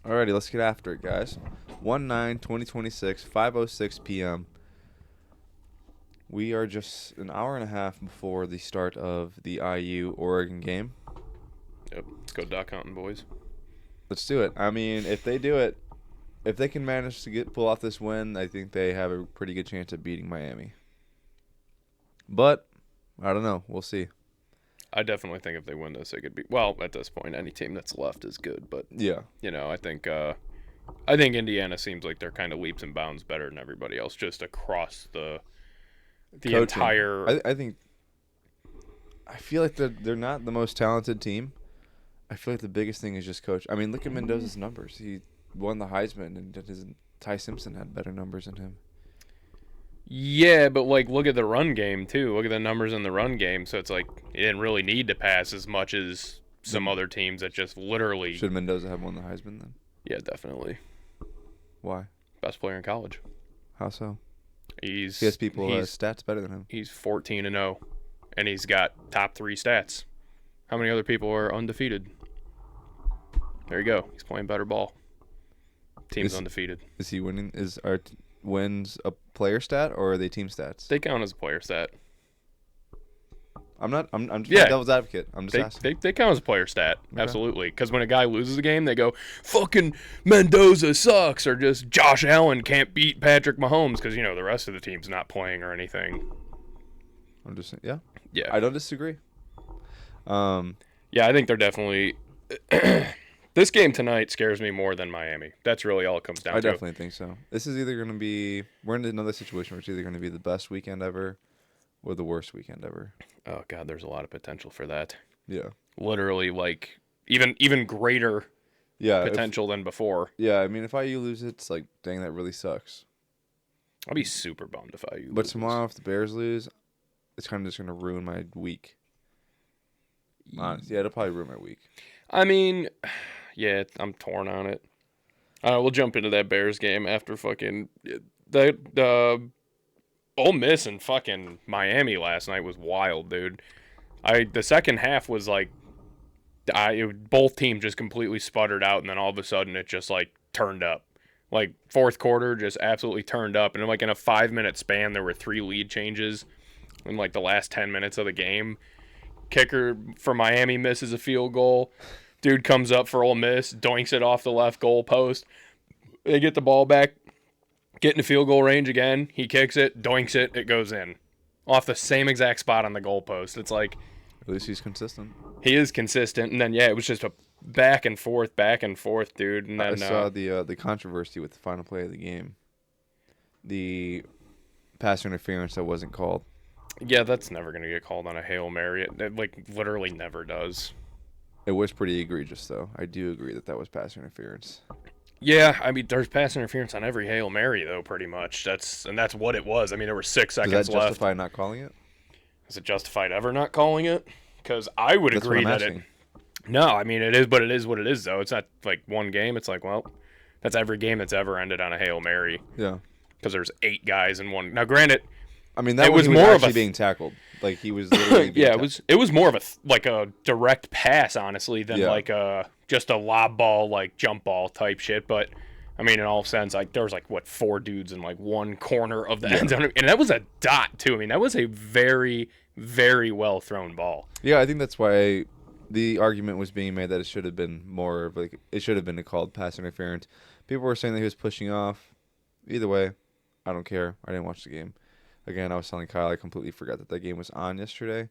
Alrighty, let's get after it, guys. 1/9/2026, 5:06 p.m. We are just an hour and a half before the start of the IU Oregon game. Yep. Let's go duck hunting, boys. Let's do it. I mean, if they do it, if they can manage to pull off this win, I think they have a pretty good chance of beating Miami. But I don't know. We'll see. I definitely think if they win this, they could be. Well, at this point, any team that's left is good. But Yeah. I think Indiana seems like they're kind of leaps and bounds better than everybody else, just across the Coaching. entire. I feel like they're not the most talented team. I feel like the biggest thing is just coach. I mean, look at Mendoza's numbers. He won the Heisman, and Ty Simpson had better numbers than him. Yeah, but look at the run game too. Look at the numbers in the run game. So it's like he didn't really need to pass as much as some other teams that just literally. Should Mendoza have won the Heisman then? Yeah, definitely. Why? Best player in college. How so? He has people stats better than him. He's 14-0, and he's got top 3 stats. How many other people are undefeated? There you go. He's playing better ball. Team's undefeated. Is he winning? Is our wins a player stat or are they team stats? They count as a player stat. I'm just playing devil's advocate. I'm just asking. They count as a player stat. Okay. Absolutely. Because when a guy loses a game, they go, fucking Mendoza sucks, or just Josh Allen can't beat Patrick Mahomes because, the rest of the team's not playing or anything. I'm just saying, yeah. Yeah. I don't disagree. Yeah, I think they're definitely this game tonight scares me more than Miami. That's really all it comes down to. I definitely think so. This is either going to be we're in another situation where it's either going to be the best weekend ever or the worst weekend ever. Oh god, there's a lot of potential for that. Yeah. Literally even greater potential than before. Yeah, I mean if IU lose it's like dang that really sucks. I'll be super bummed if IU loses. But tomorrow if the Bears lose, it's kind of just going to ruin my week. Honestly, yeah, it'll probably ruin my week. I mean, yeah, I'm torn on it. We'll jump into that Bears game after fucking the Ole Miss and fucking Miami last night was wild, dude. The second half was like, both teams just completely sputtered out, and then all of a sudden it just like turned up. Like fourth quarter just absolutely turned up, and like in a 5-minute span there were 3 lead changes in like the last 10 minutes of the game. Kicker for Miami misses a field goal. Dude comes up for Ole Miss, doinks it off the left goal post. They get the ball back, get in field goal range again. He kicks it, doinks it, it goes in. Off the same exact spot on the goal post. It's like... At least he's consistent. He is consistent. And then, yeah, it was just a back and forth, dude. And then, I saw the controversy with the final play of the game. The pass interference that wasn't called. Yeah, that's never going to get called on a Hail Mary. It literally never does. It was pretty egregious, though. I do agree that was pass interference. Yeah, I mean, there's pass interference on every Hail Mary, though, pretty much. That's what it was. I mean, there were 6 seconds left. Does that justify not calling it? Is it justified ever not calling it? Because I would agree that it... No, I mean, it is, but it is what it is, though. It's not like one game. It's like, well, that's every game that's ever ended on a Hail Mary. Yeah. Because there's 8 guys in one. Now, granted... I mean, that was more of being tackled. Like he was literally being it was more of a direct pass, honestly, than just a lob ball, like jump ball type shit. But I mean, in all sense, like there was 4 dudes in one corner of the end zone, and that was a dot too. I mean, that was a very, very well thrown ball. Yeah, I think that's why the argument was being made that it should have been more of it should have been called pass interference. People were saying that he was pushing off. Either way, I don't care. I didn't watch the game. Again, I was telling Kyle I completely forgot that game was on yesterday.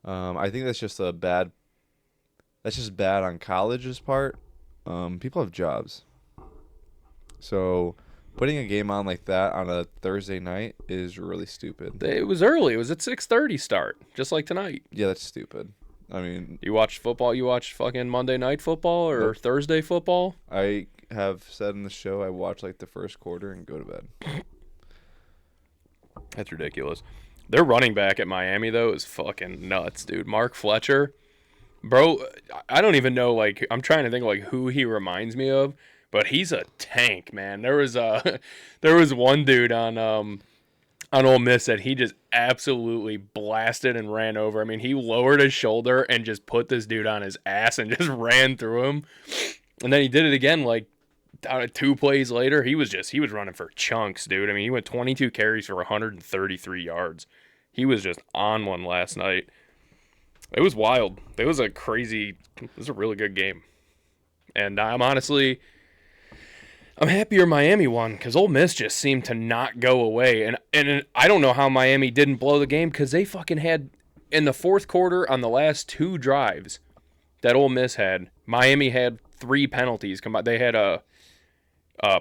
I think that's just bad on college's part. People have jobs. So putting a game on like that on a Thursday night is really stupid. It was early. It was at 6:30 start, just like tonight. Yeah, that's stupid. I mean... You watch football? You watch fucking Monday Night Football or Thursday football? I have said in the show I watch the first quarter and go to bed. That's ridiculous. Their running back at Miami, though, is fucking nuts, dude. Mark Fletcher. Bro, I don't even know, I'm trying to think, who he reminds me of, but he's a tank, man. There was one dude on Ole Miss that he just absolutely blasted and ran over. I mean, he lowered his shoulder and just put this dude on his ass and just ran through him. And then he did it again, 2 plays later, he was running for chunks, dude. I mean, he went 22 carries for 133 yards. He was just on one last night. It was wild. It was a really good game. And I'm happier Miami won because Ole Miss just seemed to not go away. And I don't know how Miami didn't blow the game because they fucking had, in the fourth quarter on the last 2 drives that Ole Miss had, Miami had 3 penalties. They had a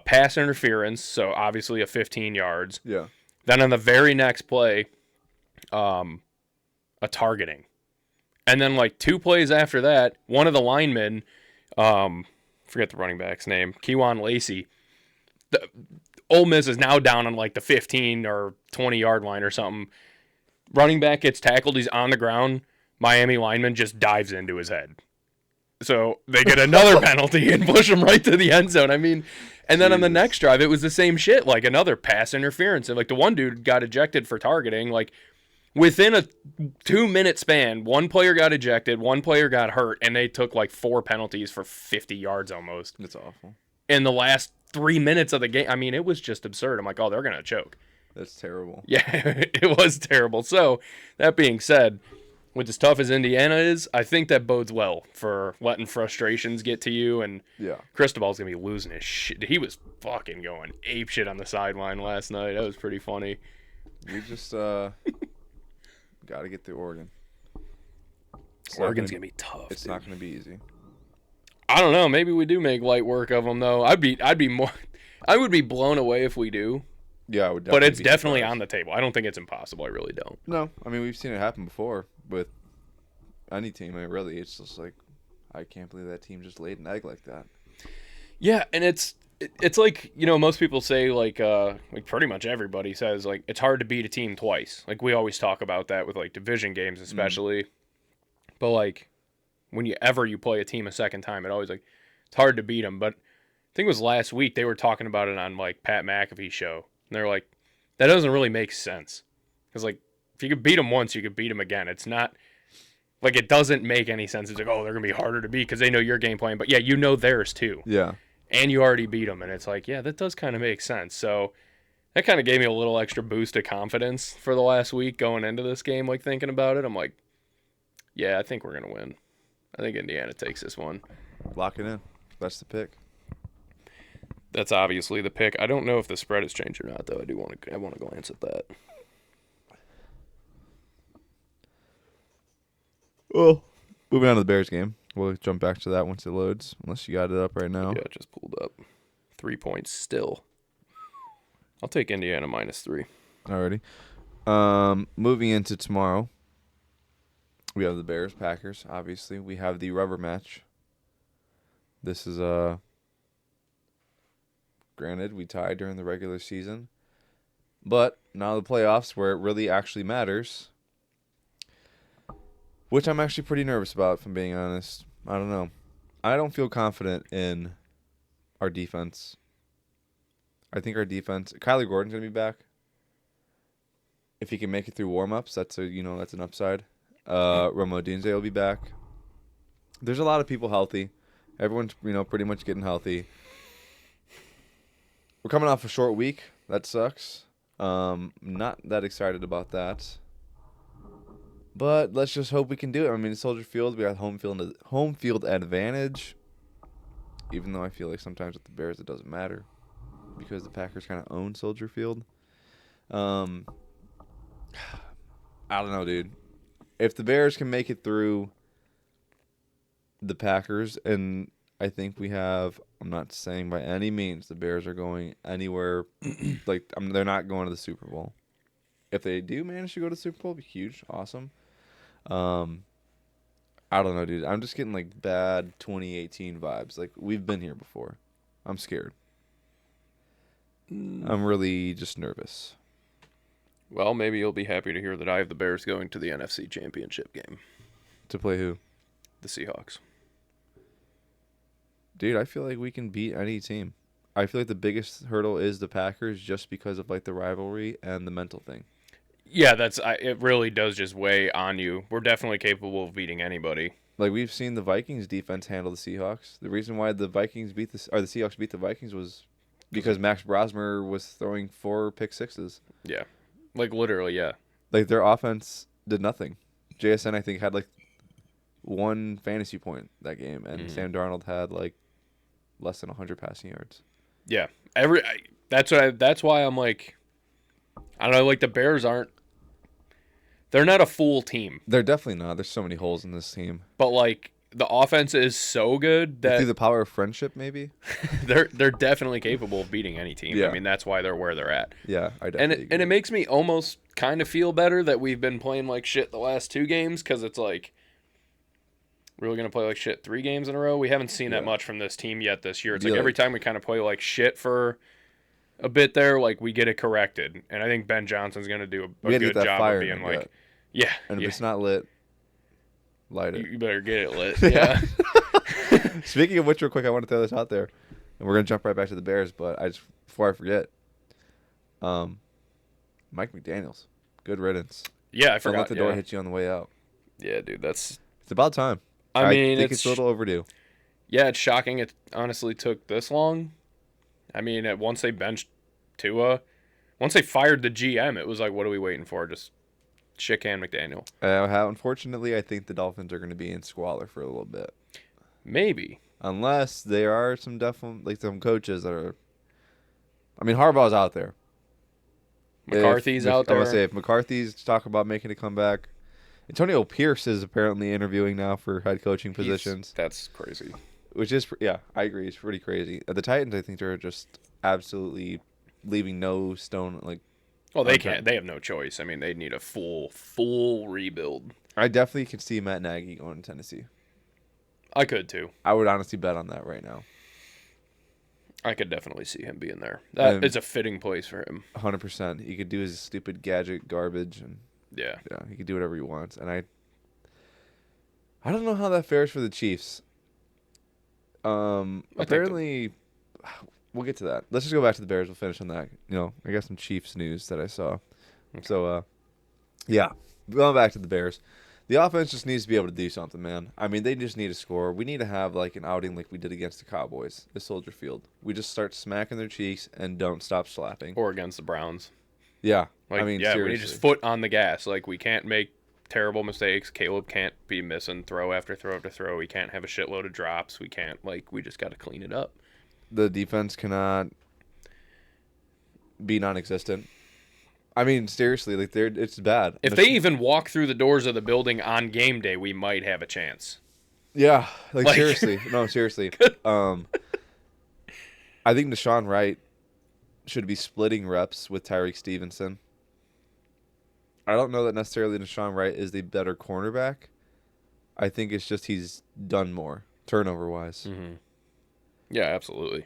pass interference, so obviously a 15 yards. Yeah. Then on the very next play, a targeting. And then like 2 plays after that, one of the linemen, forget the running back's name, Kewan Lacey, Ole Miss is now down on like the 15 or 20 yard line or something. Running back gets tackled, he's on the ground. Miami lineman just dives into his head. So they get another penalty and push him right to the end zone. I mean, and then on the next drive, it was the same shit, like another pass interference. And like the one dude got ejected for targeting. Like within a 2-minute span, one player got ejected, one player got hurt, and they took like 4 penalties for 50 yards almost. That's awful. In the last 3 minutes of the game. I mean, it was just absurd. I'm like, oh, they're going to choke. That's terrible. Yeah, it was terrible. So, that being said, with as tough as Indiana is, I think that bodes well for letting frustrations get to you. And Yeah. Cristobal's going to be losing his shit. He was fucking going ape shit on the sideline last night. That was pretty funny. We just got to get through Oregon. Oregon's going to be tough. It's not going to be easy. I don't know. Maybe we do make light work of them, though. I would be blown away if we do. Yeah, I would definitely. But it's definitely on the table. I don't think it's impossible. I really don't. No, I mean we've seen it happen before with any team. I mean, really, it's just like I can't believe that team just laid an egg like that. Yeah, and it's like, you know, most people say like pretty much everybody says like it's hard to beat a team twice. Like we always talk about that with like division games especially. But like when you play a team a second time, it always like it's hard to beat them. But I think it was last week they were talking about it on like Pat McAfee's show. And they're like, that doesn't really make sense. Because, like, if you could beat them once, you could beat them again. It's not, like, it doesn't make any sense. It's like, oh, they're going to be harder to beat because they know your game plan. But, yeah, you know theirs, too. Yeah. And you already beat them. And it's like, yeah, that does kind of make sense. So, that kind of gave me a little extra boost of confidence for the last week going into this game, like, thinking about it. I'm like, yeah, I think we're going to win. I think Indiana takes this one. Lock it in. That's the pick. That's obviously the pick. I don't know if the spread has changed or not, though. I want to glance at that. Well, moving on to the Bears game. We'll jump back to that once it loads, unless you got it up right now. Yeah, it just pulled up. 3 points still. I'll take Indiana -3. Alrighty. Moving into tomorrow, we have the Bears, Packers, obviously. We have the rubber match. This is granted, we tied during the regular season. But now the playoffs, where it really actually matters, which I'm actually pretty nervous about, if I'm being honest. I don't know. I don't feel confident in our defense. I think our defense, Kyler Gordon's going to be back. If he can make it through warm-ups, that's an upside. Romo Odunze will be back. There's a lot of people healthy. Everyone's, pretty much getting healthy. We're coming off a short week. That sucks. Not that excited about that. But let's just hope we can do it. I mean, Soldier Field, we got home field advantage. Even though I feel like sometimes with the Bears it doesn't matter, because the Packers kind of own Soldier Field. I don't know, dude. If the Bears can make it through the Packers, and I think we have, I'm not saying by any means the Bears are going anywhere. They're not going to the Super Bowl. If they do manage to go to the Super Bowl, it'd be huge, awesome. I don't know, dude. I'm just getting like bad 2018 vibes. Like we've been here before. I'm scared. I'm really just nervous. Well, maybe you'll be happy to hear that I have the Bears going to the NFC Championship game. To play who? The Seahawks. Dude, I feel like we can beat any team. I feel like the biggest hurdle is the Packers just because of like the rivalry and the mental thing. Yeah, it really does just weigh on you. We're definitely capable of beating anybody. Like we've seen the Vikings defense handle the Seahawks. The reason why the Seahawks beat the Vikings was because Max Brosmer was throwing 4 pick sixes. Yeah, like literally, yeah. Like their offense did nothing. JSN I think had like 1 fantasy point that game, and Sam Darnold had like less than 100 passing yards. Yeah, that's why I'm like, I don't know. Like the Bears aren't. They're not a full team. They're definitely not. There's so many holes in this team. But like the offense is so good that through the power of friendship, maybe they're definitely capable of beating any team. Yeah. I mean, that's why they're where they're at. Yeah, I definitely. And it makes me almost kind of feel better that we've been playing like shit the last 2 games, because it's like, really gonna play like shit 3 games in a row. We haven't seen that much from this team yet this year. It's like every time we kind of play like shit for a bit there, like we get it corrected. And I think Ben Johnson's gonna do a good job of being like, yeah. And if it's not lit, light it. You better get it lit. Yeah. Speaking of which, real quick, I want to throw this out there, and we're gonna jump right back to the Bears. But before I forget, Mike McDaniels, good riddance. Yeah, I forgot. Don't let the door hit you on the way out. Yeah, dude, it's about time. I mean, think it's a little overdue. Yeah, it's shocking. It honestly took this long. I mean, once they benched Tua, once they fired the GM, it was like, what are we waiting for? Just shit can McDaniel. Unfortunately, I think the Dolphins are going to be in squalor for a little bit. Maybe. Unless there are some some coaches that are. I mean, Harbaugh's out there. McCarthy's out there. I want to say if McCarthy's talking about making a comeback, Antonio Pierce is apparently interviewing now for head coaching positions. That's crazy. Which is, yeah, I agree. It's pretty crazy. The Titans, I think, they're just absolutely leaving no stone. Well, they can't. They have no choice. I mean, they need a full rebuild. I definitely can see Matt Nagy going to Tennessee. I could too. I would honestly bet on that right now. I could definitely see him being there. That is a fitting place for him. 100%. He could do his stupid gadget garbage, and yeah, he could do whatever he wants. And I don't know how that fares for the Chiefs. Apparently, we'll get to that. Let's just go back to the Bears. We'll finish on that. I got some Chiefs news that I saw. Okay. So, yeah, going back to the Bears. The offense just needs to be able to do something, man. I mean, they just need to score. We need to have like an outing like we did against the Cowboys at Soldier Field. We just start smacking their cheeks and don't stop slapping. Or against the Browns. Yeah. Seriously. We need just foot on the gas. Like, we can't make terrible mistakes. Caleb can't be missing throw after throw after throw. We can't have a shitload of drops. We can't, we just got to clean it up. The defense cannot be non-existent. I mean, seriously, it's bad. If they even walk through the doors of the building on game day, we might have a chance. Yeah, seriously. No, seriously. I think Deshaun Wright should be splitting reps with Tyreek Stevenson. I don't know that necessarily Deshaun Wright is the better cornerback. I think it's just he's done more turnover-wise. Mm-hmm. Yeah, absolutely.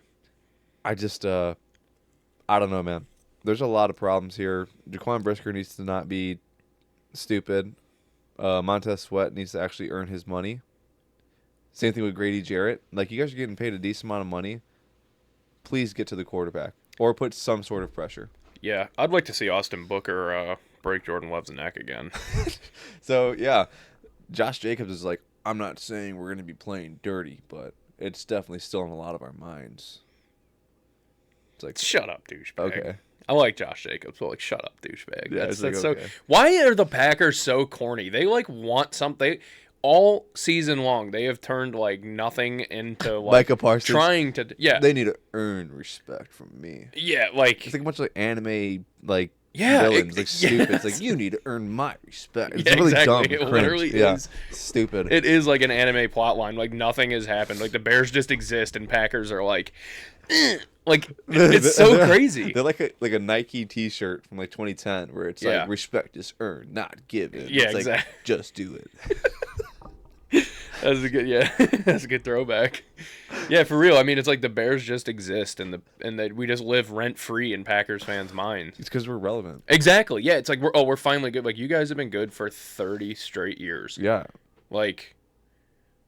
I don't know, man. There's a lot of problems here. Jaquan Brisker needs to not be stupid. Montez Sweat needs to actually earn his money. Same thing with Grady Jarrett. You guys are getting paid a decent amount of money. Please get to the quarterback or put some sort of pressure. Yeah, I'd like to see Austin Booker break Jordan Love's neck again. So, yeah, Josh Jacobs is like, I'm not saying we're going to be playing dirty, but it's definitely still in a lot of our minds. It's like, shut up, douchebag. Okay. I like Josh Jacobs, but shut up, douchebag. Yeah, that's okay. So. Why are the Packers so corny? They want something all season long. They have turned nothing into Micah Parsons trying to. Yeah, they need to earn respect from me. Yeah, it's a bunch of anime villains, stupid. It's like, you need to earn my respect. It's really dumb. It literally is stupid. It is like an anime plot line. Nothing has happened. The Bears just exist, and Packers are it's so crazy. They're like a Nike T-shirt from 2010, where it's respect is earned, not given. Yeah, it's exactly. Just do it. That's a good, that's a good throwback. Yeah, for real. I mean, it's the Bears just exist, and that we just live rent free in Packers fans' minds. It's because we're relevant. Exactly. Yeah, it's we're finally good. You guys have been good for 30 straight years. Yeah.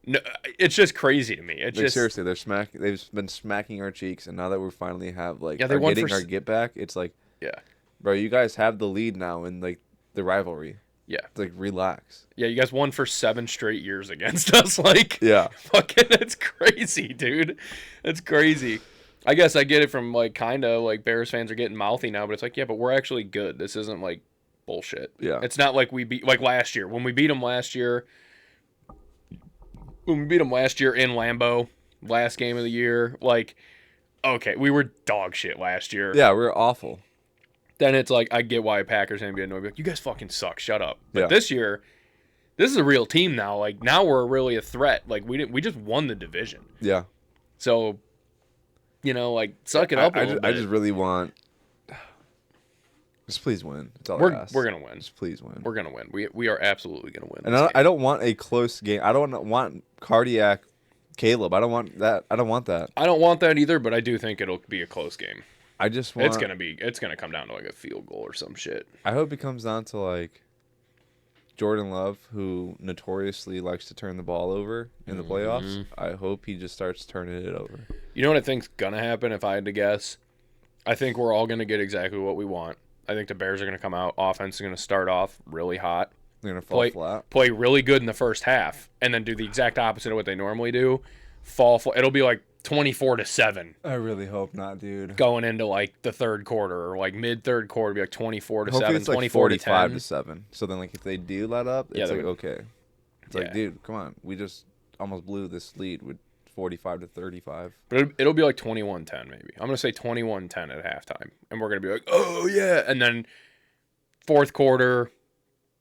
No, it's just crazy to me. It's just seriously, they've been smacking our cheeks, and now that we finally have they getting won our get back, it's yeah, bro, you guys have the lead now in the rivalry. Yeah. It's like, relax. Yeah, you guys won for 7 straight years against us. Like, Yeah. fucking, it's crazy, dude. It's crazy. I guess I get it from, like, kind of, like, Bears fans are getting mouthy now, but it's like, yeah, but we're actually good. This isn't, like, bullshit. Yeah. It's not like we beat, like, last year. When we beat them last year in Lambeau, last game of the year, like, okay, we were dog shit last year. Yeah, we're awful. Then it's like, I get why Packers gonna be annoyed. Like, you guys fucking suck. Shut up. But Yeah. this year, this is a real team now. Like, now we're really a threat. Like, we just won the division. Yeah. So, you know, like, suck it up a little bit. I just really want. Just please win. That's all I ask. We're gonna win. Just please win. We're gonna win. We are absolutely gonna win. And I don't want a close game. I don't want cardiac Caleb. I don't want that. I don't want that. I don't want that either, but I do think it'll be a close game. I just want. It's gonna come down to like a field goal or some shit. I hope it comes down to like Jordan Love, who notoriously likes to turn the ball over in the playoffs. I hope he just starts turning it over. You know what I think's gonna happen if I had to guess? I think we're all gonna get exactly what we want. I think the Bears are gonna come out. Offense is gonna start off really hot. They're gonna fall flat. Play really good in the first half, and then do the exact opposite of what they normally do. Fall. It'll be like 24-7. I really hope not, dude. Going into like the third quarter or like mid third quarter, be like 24-7, Hopefully it's like 24-10. 45-7. So then, like, if they do let up, it's like okay. It's like, Yeah. dude, come on. We just almost blew this lead with 45-35. But it'll be like 21-10 maybe. I'm gonna say 21-10 at halftime, and we're gonna be like, oh yeah, and then fourth quarter,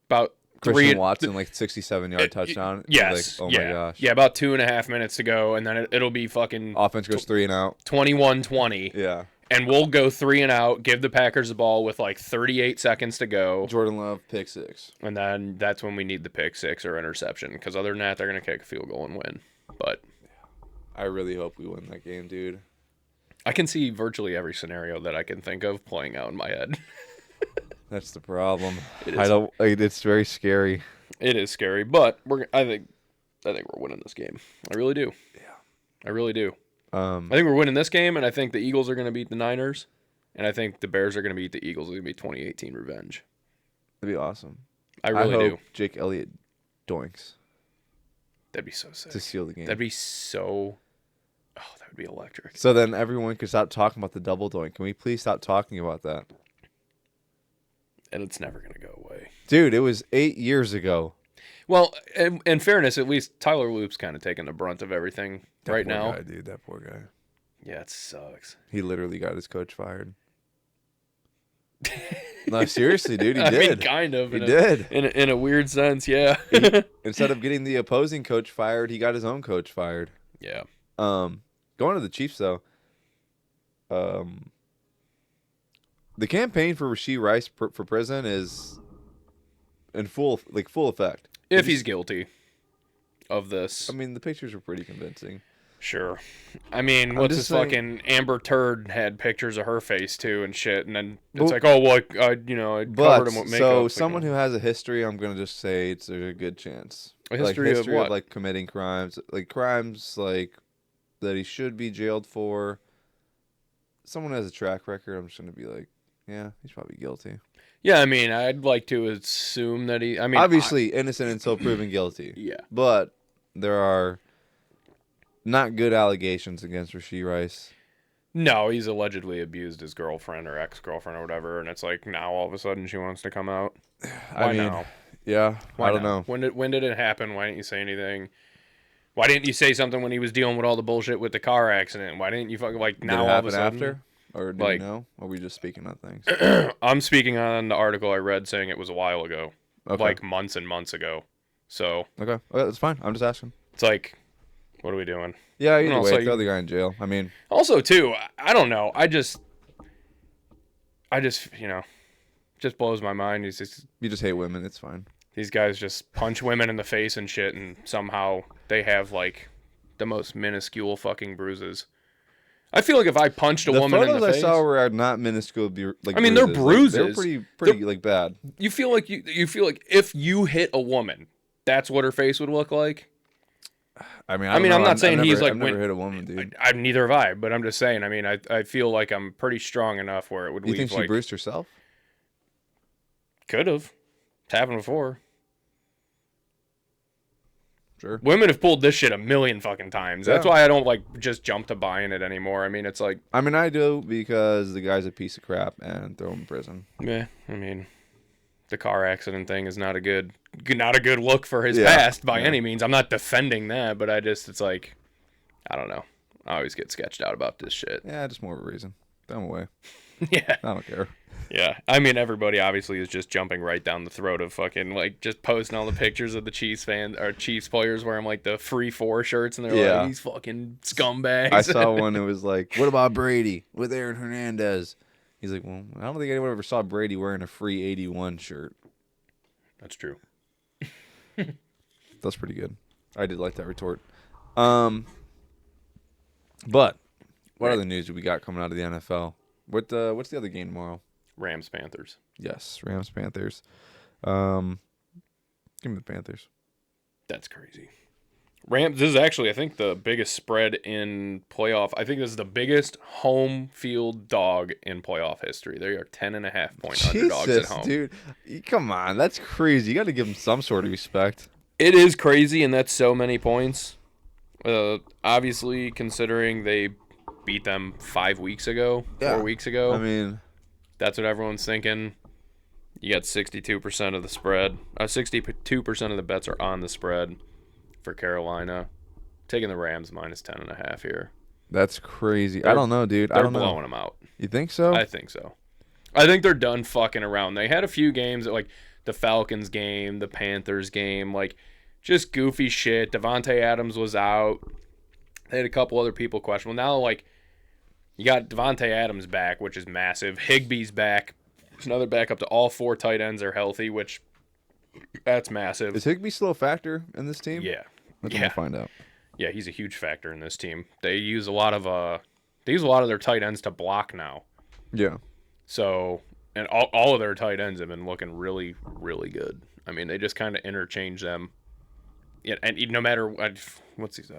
about Christian Watson, like 67-yard touchdown. Yes. Like, oh my gosh. Yeah, about 2.5 minutes to go, and then it'll be fucking Offense goes 3 and out. 21-20. Yeah. And we'll go 3 and out, give the Packers the ball with like 38 seconds to go. Jordan Love, pick 6. And then that's when we need the pick 6 or interception. Because other than that, they're going to kick a field goal and win. But I really hope we win that game, dude. I can see virtually every scenario that I can think of playing out in my head. That's the problem. It is. I don't. It's very scary. It is scary, but I think we're winning this game. I really do. Yeah. I really do. I I think we're winning this game, and I think the Eagles are going to beat the Niners, and I think the Bears are going to beat the Eagles. It's going to be 2018 revenge. That'd be awesome. I really hope do. Jake Elliott doinks That'd be so sick. to seal the game. That'd be so. Oh, that would be electric. So then everyone could stop talking about the double doink. Can we please stop talking about that? And it's never going to go away. Dude, it was 8 years ago. Well, in fairness, at least Tyler Loop's kind of taking the brunt of everything right That poor now. guy, dude, that poor guy. Yeah, it sucks. He literally got his coach fired. No, seriously, dude, he I did. mean, kind of. He did. In a weird sense, yeah. Instead of getting the opposing coach fired, he got his own coach fired. Yeah. Going to the Chiefs though. The campaign for Rashee Rice for prison is in full effect. If he's guilty of this. I mean, the pictures were pretty convincing. Sure. I mean, what's his fucking Amber Turd had pictures of her face too and shit, and then it's like, oh, well, I covered him with makeup. So someone who has a history, I'm gonna just say there's a good chance. A history of what? Like committing crimes like that he should be jailed for. Someone has a track record. I'm just gonna be like, yeah, he's probably guilty. Yeah, I mean, I'd like to assume that he. I mean, obviously innocent until proven guilty. Yeah, but there are not good allegations against Rashee Rice. No, he's allegedly abused his girlfriend or ex-girlfriend or whatever, and it's like now all of a sudden she wants to come out. Why now? Yeah, Why I don't now? know. When did it happen? Why didn't you say anything? Why didn't you say something when he was dealing with all the bullshit with the car accident? Why didn't you fucking like now all of a sudden? After? Or do you know? Or are we just speaking on things? I'm speaking on the article I read saying it was a while ago. Okay. Like months and months ago. So okay, that's fine. I'm just asking. It's like, what are we doing? Yeah, either way, throw the guy in jail. I mean, also too, I don't know. I just just blows my mind. You just hate women. It's fine. These guys just punch women in the face and shit, and somehow they have like the most minuscule fucking bruises. I feel like if I punched a woman in the face, the photos I saw were not minuscule. Like I mean, they're bruises. Like, they're pretty like bad. You feel like if you hit a woman, that's what her face would look like. I mean, I'm not saying he's like. I've never hit a woman, dude. Neither have I, but I'm just saying. I mean, I feel like I'm pretty strong enough where it would. You think she bruised herself? Could have. It's happened before. Sure. Women have pulled this shit a million fucking times. That's Yeah. why I don't like just jump to buying it anymore. I mean, it's like, I mean, I do because the guy's a piece of crap and throw him in prison. yeah. I mean, the car accident thing is not a good look for his Yeah. past by Yeah. any means. I'm not defending that, but it's like, I don't know. I always get sketched out about this shit. Yeah, just more of a reason. Throw him away. Yeah. I don't care. Yeah. I mean, everybody obviously is just jumping right down the throat of fucking, like, just posting all the pictures of the Chiefs fans or Chiefs players wearing, like, the free 4 shirts, and they're Yeah. like, these fucking scumbags. I saw one that was like, what about Brady with Aaron Hernandez? He's like, well, I don't think anyone ever saw Brady wearing a free 81 shirt. That's true. That's pretty good. I did like that retort. But what Right. other news do we got coming out of the NFL? What's the other game tomorrow? Rams, Panthers. Yes, Rams, Panthers. Give me the Panthers. That's crazy. Rams, this is actually, I think, the biggest spread in playoff. I think this is the biggest home field dog in playoff history. They are 10.5-point underdogs at home. Dude, come on, that's crazy. You got to give them some sort of respect. It is crazy, and that's so many points. Obviously, considering they beat them 5 weeks ago, 4 weeks ago. I mean, that's what everyone's thinking. You got 62% of the spread. 62% of the bets are on the spread for Carolina. Taking the Rams minus 10.5 here. that's crazy. I don't know, dude. I They're don't know. blowing them out. You think so? I think so. I think they're done fucking around. They had a few games like the Falcons game, the Panthers game, like just goofy shit. Devontae Adams was out. They had a couple other people question. Well, now like you got Devontae Adams back, which is massive. Higbee's back. There's another backup to all 4 tight ends are healthy, which that's massive. Is Higbee still a factor in this team? Yeah. Let's Yeah. find out. Yeah, he's a huge factor in this team. They use a lot of their tight ends to block now. Yeah. So, and all of their tight ends have been looking really, really good. I mean, they just kind of interchange them. Yeah, and no matter what, what's his,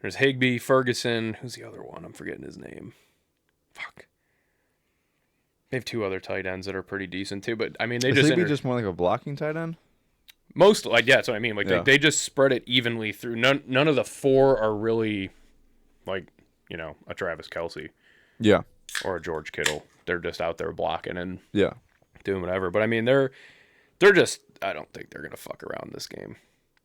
there's Higbee, Ferguson. Who's the other one? I'm forgetting his name. Fuck. They have 2 other tight ends that are pretty decent too, but I mean, they Is just Higbee just more like a blocking tight end? most like yeah, that's what I mean. Like Yeah. they just spread it evenly through. None of the 4 are really like a Travis Kelce Yeah. or a George Kittle. They're just out there blocking and Yeah. doing whatever. But I mean, they're just. I don't think they're gonna fuck around this game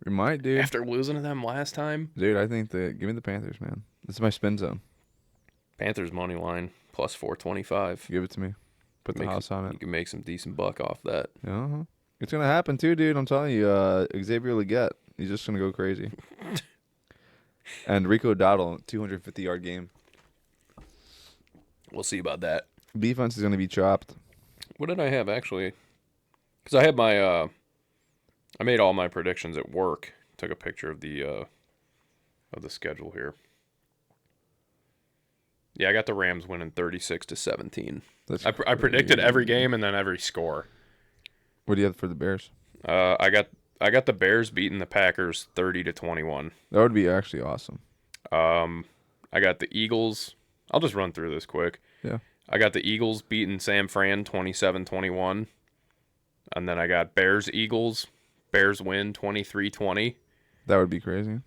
We might, dude. after losing to them last time. Dude, I think give me the Panthers, man. This is my spin zone. Panthers money line plus 425. Give it to me. Put the Make house on You it. can make some decent buck off that. Uh-huh. It's gonna happen too, dude. I'm telling you. Xavier Leggett, he's just gonna go crazy. And Rico Dowdle, 250-yard game. We'll see about that. Defense is gonna be chopped. What did I have actually? Because I had my I made all my predictions at work. Took a picture of the schedule here. Yeah, I got the Rams winning 36-17. That's I predicted crazy. every game and then every score. What do you have for the Bears? I got the Bears beating the Packers 30-21. That would be actually awesome. I got the Eagles. I'll just run through this quick. Yeah. I got the Eagles beating San Fran 27-21. And then I got Bears-Eagles. Bears win 23-20. That would be crazy.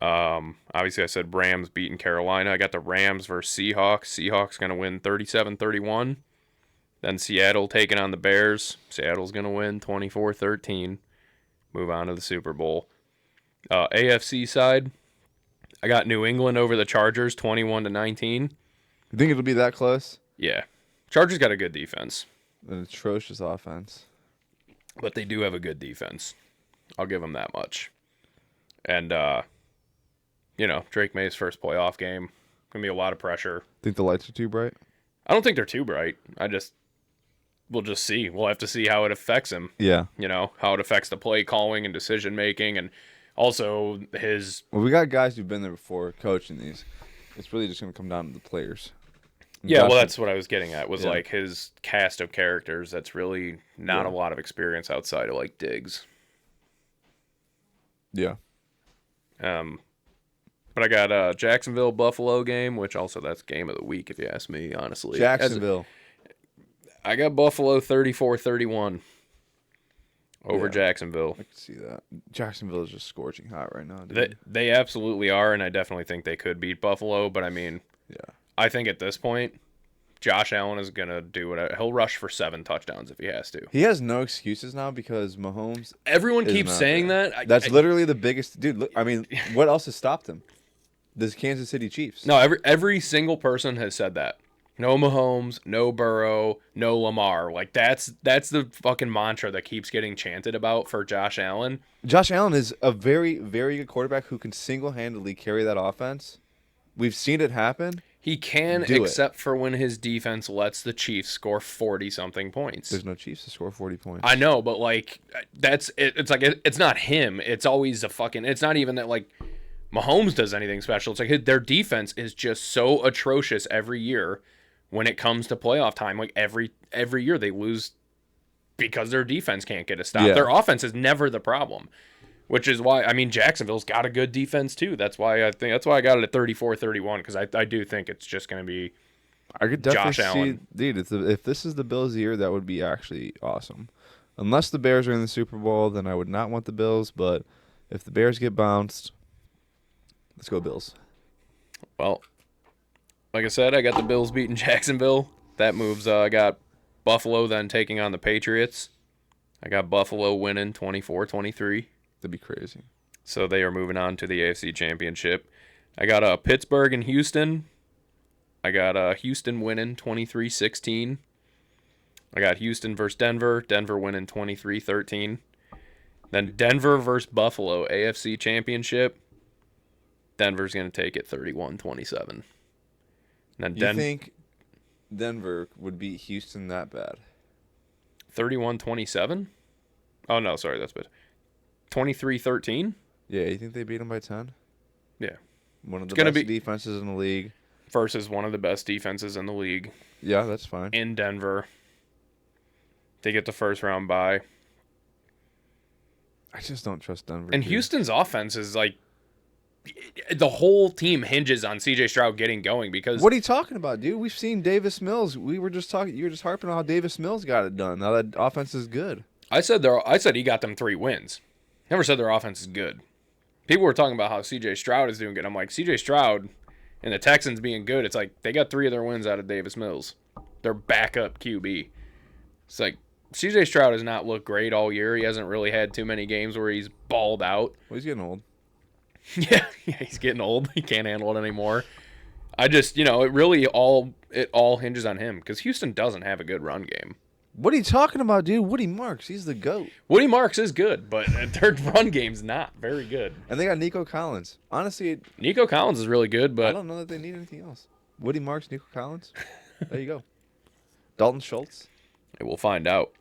Obviously, I said Rams beating Carolina. I got the Rams versus Seahawks. Seahawks going to win 37-31. Then Seattle taking on the Bears. Seattle's going to win 24-13. Move on to the Super Bowl. AFC side, I got New England over the Chargers 21-19. You think it'll be that close? Yeah. Chargers got a good defense, An atrocious offense. but they do have a good defense. I'll give them that much. And, Drake May's first playoff game. Going to be a lot of pressure. Think the lights are too bright? I don't think they're too bright. We'll just see. We'll have to see how it affects him. Yeah. How it affects the play calling and decision making, and also his. Well, we got guys who've been there before coaching these. It's really just going to come down to the players. Yeah, well, Josh- that's what I was getting at. Was Yeah. like his cast of characters. That's really not Yeah. a lot of experience outside of like Diggs. Yeah. But I got Jacksonville Buffalo game, which also that's game of the week if you ask me. Honestly, Jacksonville. I got Buffalo 34-31. over Yeah. Jacksonville. I can see that. Jacksonville is just scorching hot right now, They dude. they absolutely are, and I definitely think they could beat Buffalo. But I mean, Yeah. I think at this point, Josh Allen is gonna do what he'll rush for 7 touchdowns if he has to. He has no excuses now because Mahomes Everyone is keeps not saying there. that. That's literally the biggest dude. Look, I mean, what else has stopped him? This Kansas City Chiefs. No, every single person has said that. No Mahomes, no Burrow, no Lamar. Like that's the fucking mantra that keeps getting chanted about for Josh Allen. Josh Allen is a very, very good quarterback who can single-handedly carry that offense. We've seen it happen. He can, Do it. except for when his defense lets the Chiefs score 40-something points. There's no Chiefs to score 40 points. I know, but like that's it, it's like it's not him. It's always a fucking. It's not even that like Mahomes does anything special. It's like their defense is just so atrocious every year when it comes to playoff time. Like every year they lose because their defense can't get a stop. Yeah. Their offense is never the problem, which is why I mean Jacksonville's got a good defense too. That's why I got it at 34-31 because I do think it's just going to be I could definitely Josh Allen. dude. If this is the Bills' year, that would be actually awesome. Unless the Bears are in the Super Bowl, then I would not want the Bills. But if the Bears get bounced, let's go Bills. Well, like I said, I got the Bills beating Jacksonville. That moves. I got Buffalo then taking on the Patriots. I got Buffalo winning 24-23. That'd be crazy. So they are moving on to the AFC Championship. I got Pittsburgh and Houston. I got Houston winning 23-16. I got Houston versus Denver. Denver winning 23-13. Then Denver versus Buffalo, AFC Championship. Denver's going to take it 31-27. Then You think Denver would beat Houston that bad? 31-27? Oh, no, sorry, that's bad. 23-13? Yeah, you think they beat them by 10? Yeah. One of the gonna best be- defenses in the league. Versus one of the best defenses in the league Yeah, that's fine. in Denver. They get the first round bye. I just don't trust Denver. And dude. Houston's offense is like the whole team hinges on CJ Stroud getting going because What are you talking about, dude? We've seen Davis Mills. We were just talking. You were just harping on how Davis Mills got it done. Now that offense is good. I said he got them 3 wins. Never said their offense is good. People were talking about how CJ Stroud is doing good. I'm like, CJ Stroud and the Texans being good, it's like they got 3 of their wins out of Davis Mills. Their backup QB. It's like CJ Stroud has not looked great all year. He hasn't really had too many games where he's balled out. Well, he's getting old. Yeah, he's getting old. He can't handle it anymore. I just, it all hinges on him because Houston doesn't have a good run game. What are you talking about, dude? Woody Marks, he's the GOAT. Woody Marks is good, but their run game's not very good. And they got Nico Collins. Honestly, Nico Collins is really good, I but don't know that they need anything else. Woody Marks, Nico Collins. There you go. Dalton Schultz. we'll find out.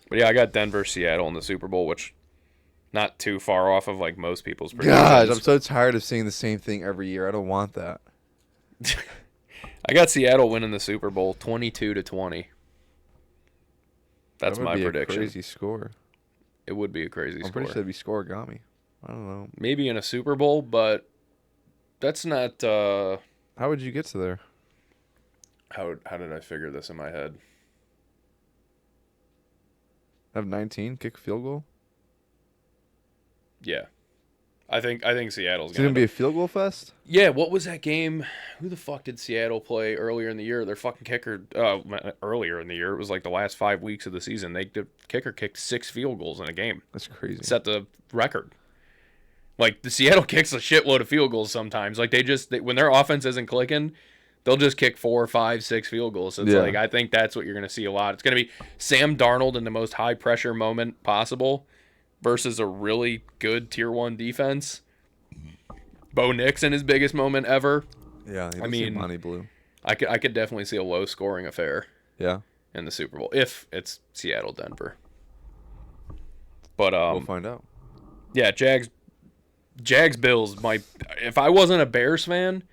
But yeah, I got Denver, Seattle in the Super Bowl, which not too far off of like most people's predictions. God, I'm so tired of seeing the same thing every year. I don't want that. I got Seattle winning the Super Bowl 22-20. That's That would my be prediction. A crazy score. It would be a crazy I'm score. pretty sure it'd be scoregami. I don't know. Maybe in a Super Bowl, but that's not. How would you get to there? How did I figure this in my head? Have 19 kick field goal? Yeah, I think Seattle's It's gonna be a field goal fest. Yeah, what was that game? Who the fuck did Seattle play earlier in the year? Their fucking kicker. Earlier in the year, it was like the last 5 weeks of the season. The kicker kicked 6 field goals in a game. That's crazy. Set the record. Like the Seattle kicks a shitload of field goals sometimes. Like when their offense isn't clicking, they'll just kick 4, 5, 6 field goals. So it's Yeah. like I think that's what you're going to see a lot. It's going to be Sam Darnold in the most high pressure moment possible versus a really good tier 1 defense. Bo Nix in his biggest moment ever. Yeah, I mean, Monty Blue. I could definitely see a low scoring affair Yeah, in the Super Bowl if it's Seattle Denver. But we'll find out. yeah, Jags Bills might. If I wasn't a Bears fan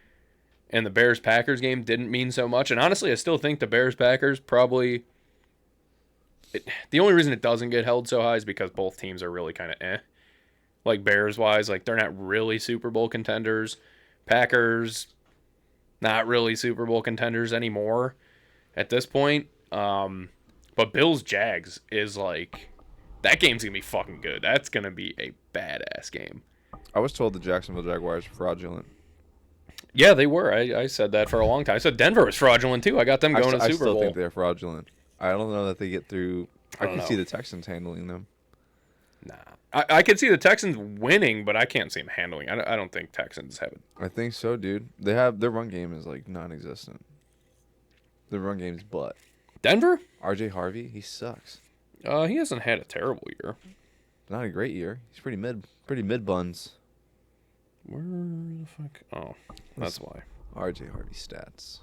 and the Bears Packers game didn't mean so much, and honestly, I still think the Bears Packers probably. The only reason it doesn't get held so high is because both teams are really kind of Like Bears wise, like they're not really Super Bowl contenders. Packers, not really Super Bowl contenders anymore at this point. But Bills Jags is like That game's gonna be fucking good. That's gonna be a badass game. I was told the Jacksonville Jaguars are fraudulent. Yeah, they were. I said that for a long time. I said Denver was fraudulent too. I got them going to the I Super still Bowl. think they're fraudulent. I don't know that they get through. I I don't can know. see the Texans handling them. Nah, I could see the Texans winning, but I can't see them handling. I don't think Texans have it. I think so, dude. They have their run game is like non-existent. The run game's butt. Denver? RJ Harvey, he sucks. He hasn't had a terrible year. Not a great year. He's pretty mid buns. Where the fuck? Oh, that's why. RJ Harvey stats.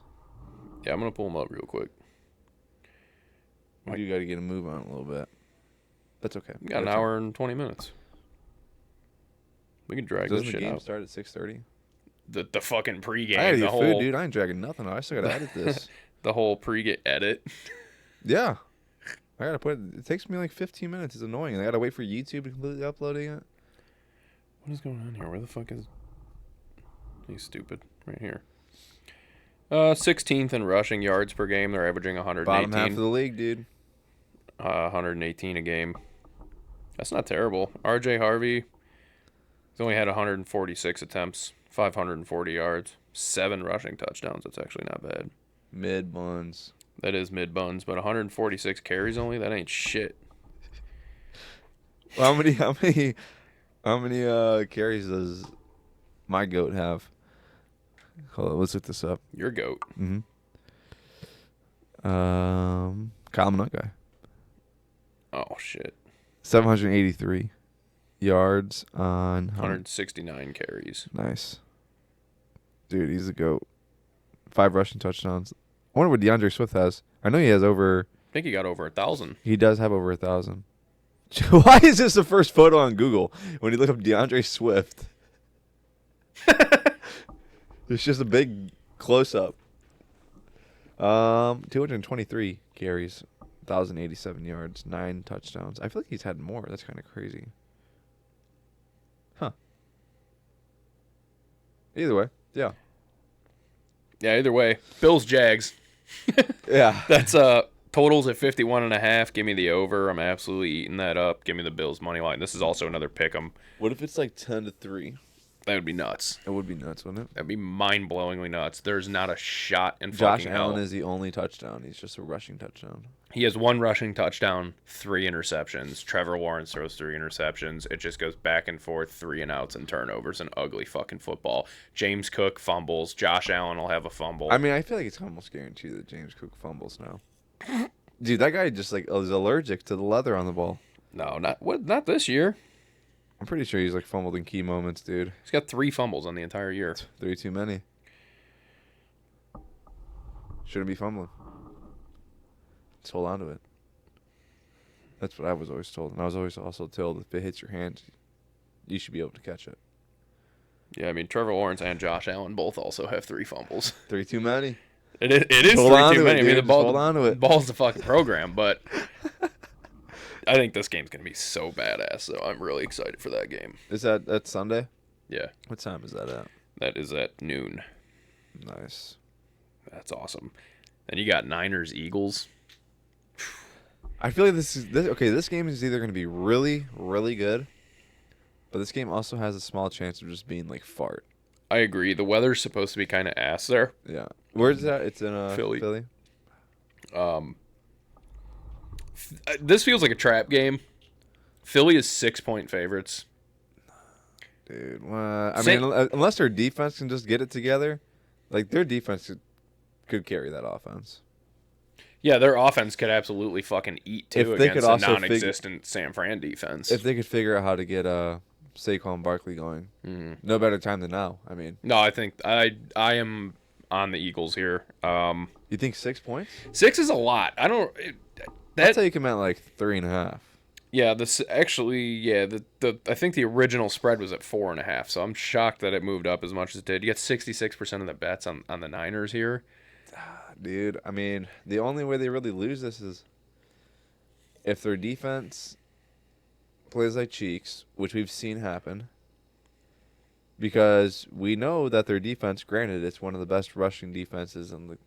Yeah, I'm gonna pull him up real quick. We do got to get a move on a little bit. That's okay. We got an hour and 20 minutes. We can drag Doesn't this the shit game out. start at 6:30? The fucking pregame. I gotta the get whole food, dude. I ain't dragging nothing. I still gotta edit this. the whole pre edit. Yeah. I gotta put. It takes me like 15 minutes. It's annoying. I gotta wait for YouTube to completely uploading it. What is going on here? Where the fuck is? He's stupid. Right here. 16th in rushing yards per game. They're averaging 118. Bottom half of the league, dude. 118 a game. That's not terrible. RJ Harvey, he's only had 146 attempts, 540 yards, 7 rushing touchdowns. That's actually not bad. Mid buns. That is mid buns, but 146 carries only. That ain't shit. Well, how many carries does my goat have? Hold on, let's look this up. Your goat. Mm-hmm. Kyle Minogue. Oh shit. 783 yards on 169 carries. Nice. Dude, he's a goat. 5 rushing touchdowns. I wonder what DeAndre Swift has. I know he has over. I think he got over 1,000. He does have over 1,000. Why is this the first photo on Google when you look up DeAndre Swift? It's just a big close up. 223 carries, 1,087 yards, 9 touchdowns. I feel like he's had more. That's kind of crazy. Huh. Either way, yeah. Yeah, either way. Bills Jags. Yeah. That's totals at 51.5. Give me the over. I'm absolutely eating that up. Give me the Bills money line. This is also another pick 'em. What if it's like 10-3? That would be nuts. It would be nuts, wouldn't it? That'd be mind-blowingly nuts. There's not a shot in Josh fucking Allen hell. is the only touchdown. He's just a rushing touchdown. He has 1 rushing touchdown, 3 interceptions. Trevor Lawrence throws 3 interceptions. It just goes back and forth, 3 and outs and turnovers and ugly fucking football. James Cook fumbles. Josh Allen will have a fumble. I mean, I feel like it's almost guaranteed that James Cook fumbles now. Dude, that guy just like is allergic to the leather on the ball. No, not this year. I'm pretty sure he's like fumbled in key moments, dude. He's got 3 fumbles on the entire year. 3 too many. Shouldn't be fumbling. Just hold on to it. That's what I was always told. And I was always also told if it hits your hand, you should be able to catch it. Yeah, I mean, Trevor Lawrence and Josh Allen both also have 3 fumbles. 3 too many. It is Hold 3 on too to it, many. I mean, dude. the Just hold on to it. ball's the fucking program, but I think this game's going to be so badass, so I'm really excited for that game. Is that's Sunday? Yeah, What time is that at? that is at noon. Nice. That's awesome. Then you got Niners, Eagles. I feel like this game is either going to be really, really good, but this game also has a small chance of just being like fart. I agree. The weather's supposed to be kind of ass there. Yeah. Where's that? It's in Philly. This feels like a trap game. Philly is 6-point favorites. Dude, I Say- mean, unless their defense can just get it together, like their defense could carry that offense. Yeah, their offense could absolutely fucking eat too If they against could a also non-existent San Fran defense. If they could figure out how to get Saquon Barkley going, no better time than now. I mean, No, I think I am on the Eagles here. you think 6 points? 6 is a lot. I don't. I'd say you come at like 3.5. Yeah, this actually. Yeah, the I think the original spread was at 4.5. So I'm shocked that it moved up as much as it did. You get 66% of the bets on the Niners here. Dude, I mean, the only way they really lose this is if their defense plays like cheeks, which we've seen happen. Because we know that their defense, granted, it's one of the best rushing defenses in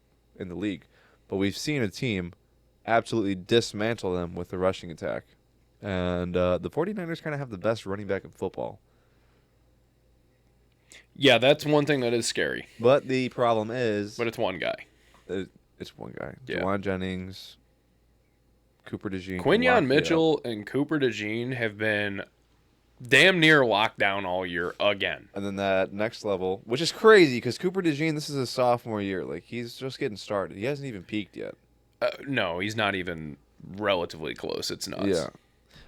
the league, but we've seen a team absolutely dismantle them with the rushing attack And the 49ers kind of have the best running back in football. Yeah, that's one thing that is scary. But the problem is, But it's one guy. it's one guy. Yeah. Jawan Jennings, Cooper DeJean. can lock Quinyon you Mitchell and Cooper DeJean have been damn near lockdown all year again. And then that next level, which is crazy because Cooper DeJean, this is his sophomore year. Like, he's just getting started. He hasn't even peaked yet. No, he's not even relatively close. It's nuts. Yeah.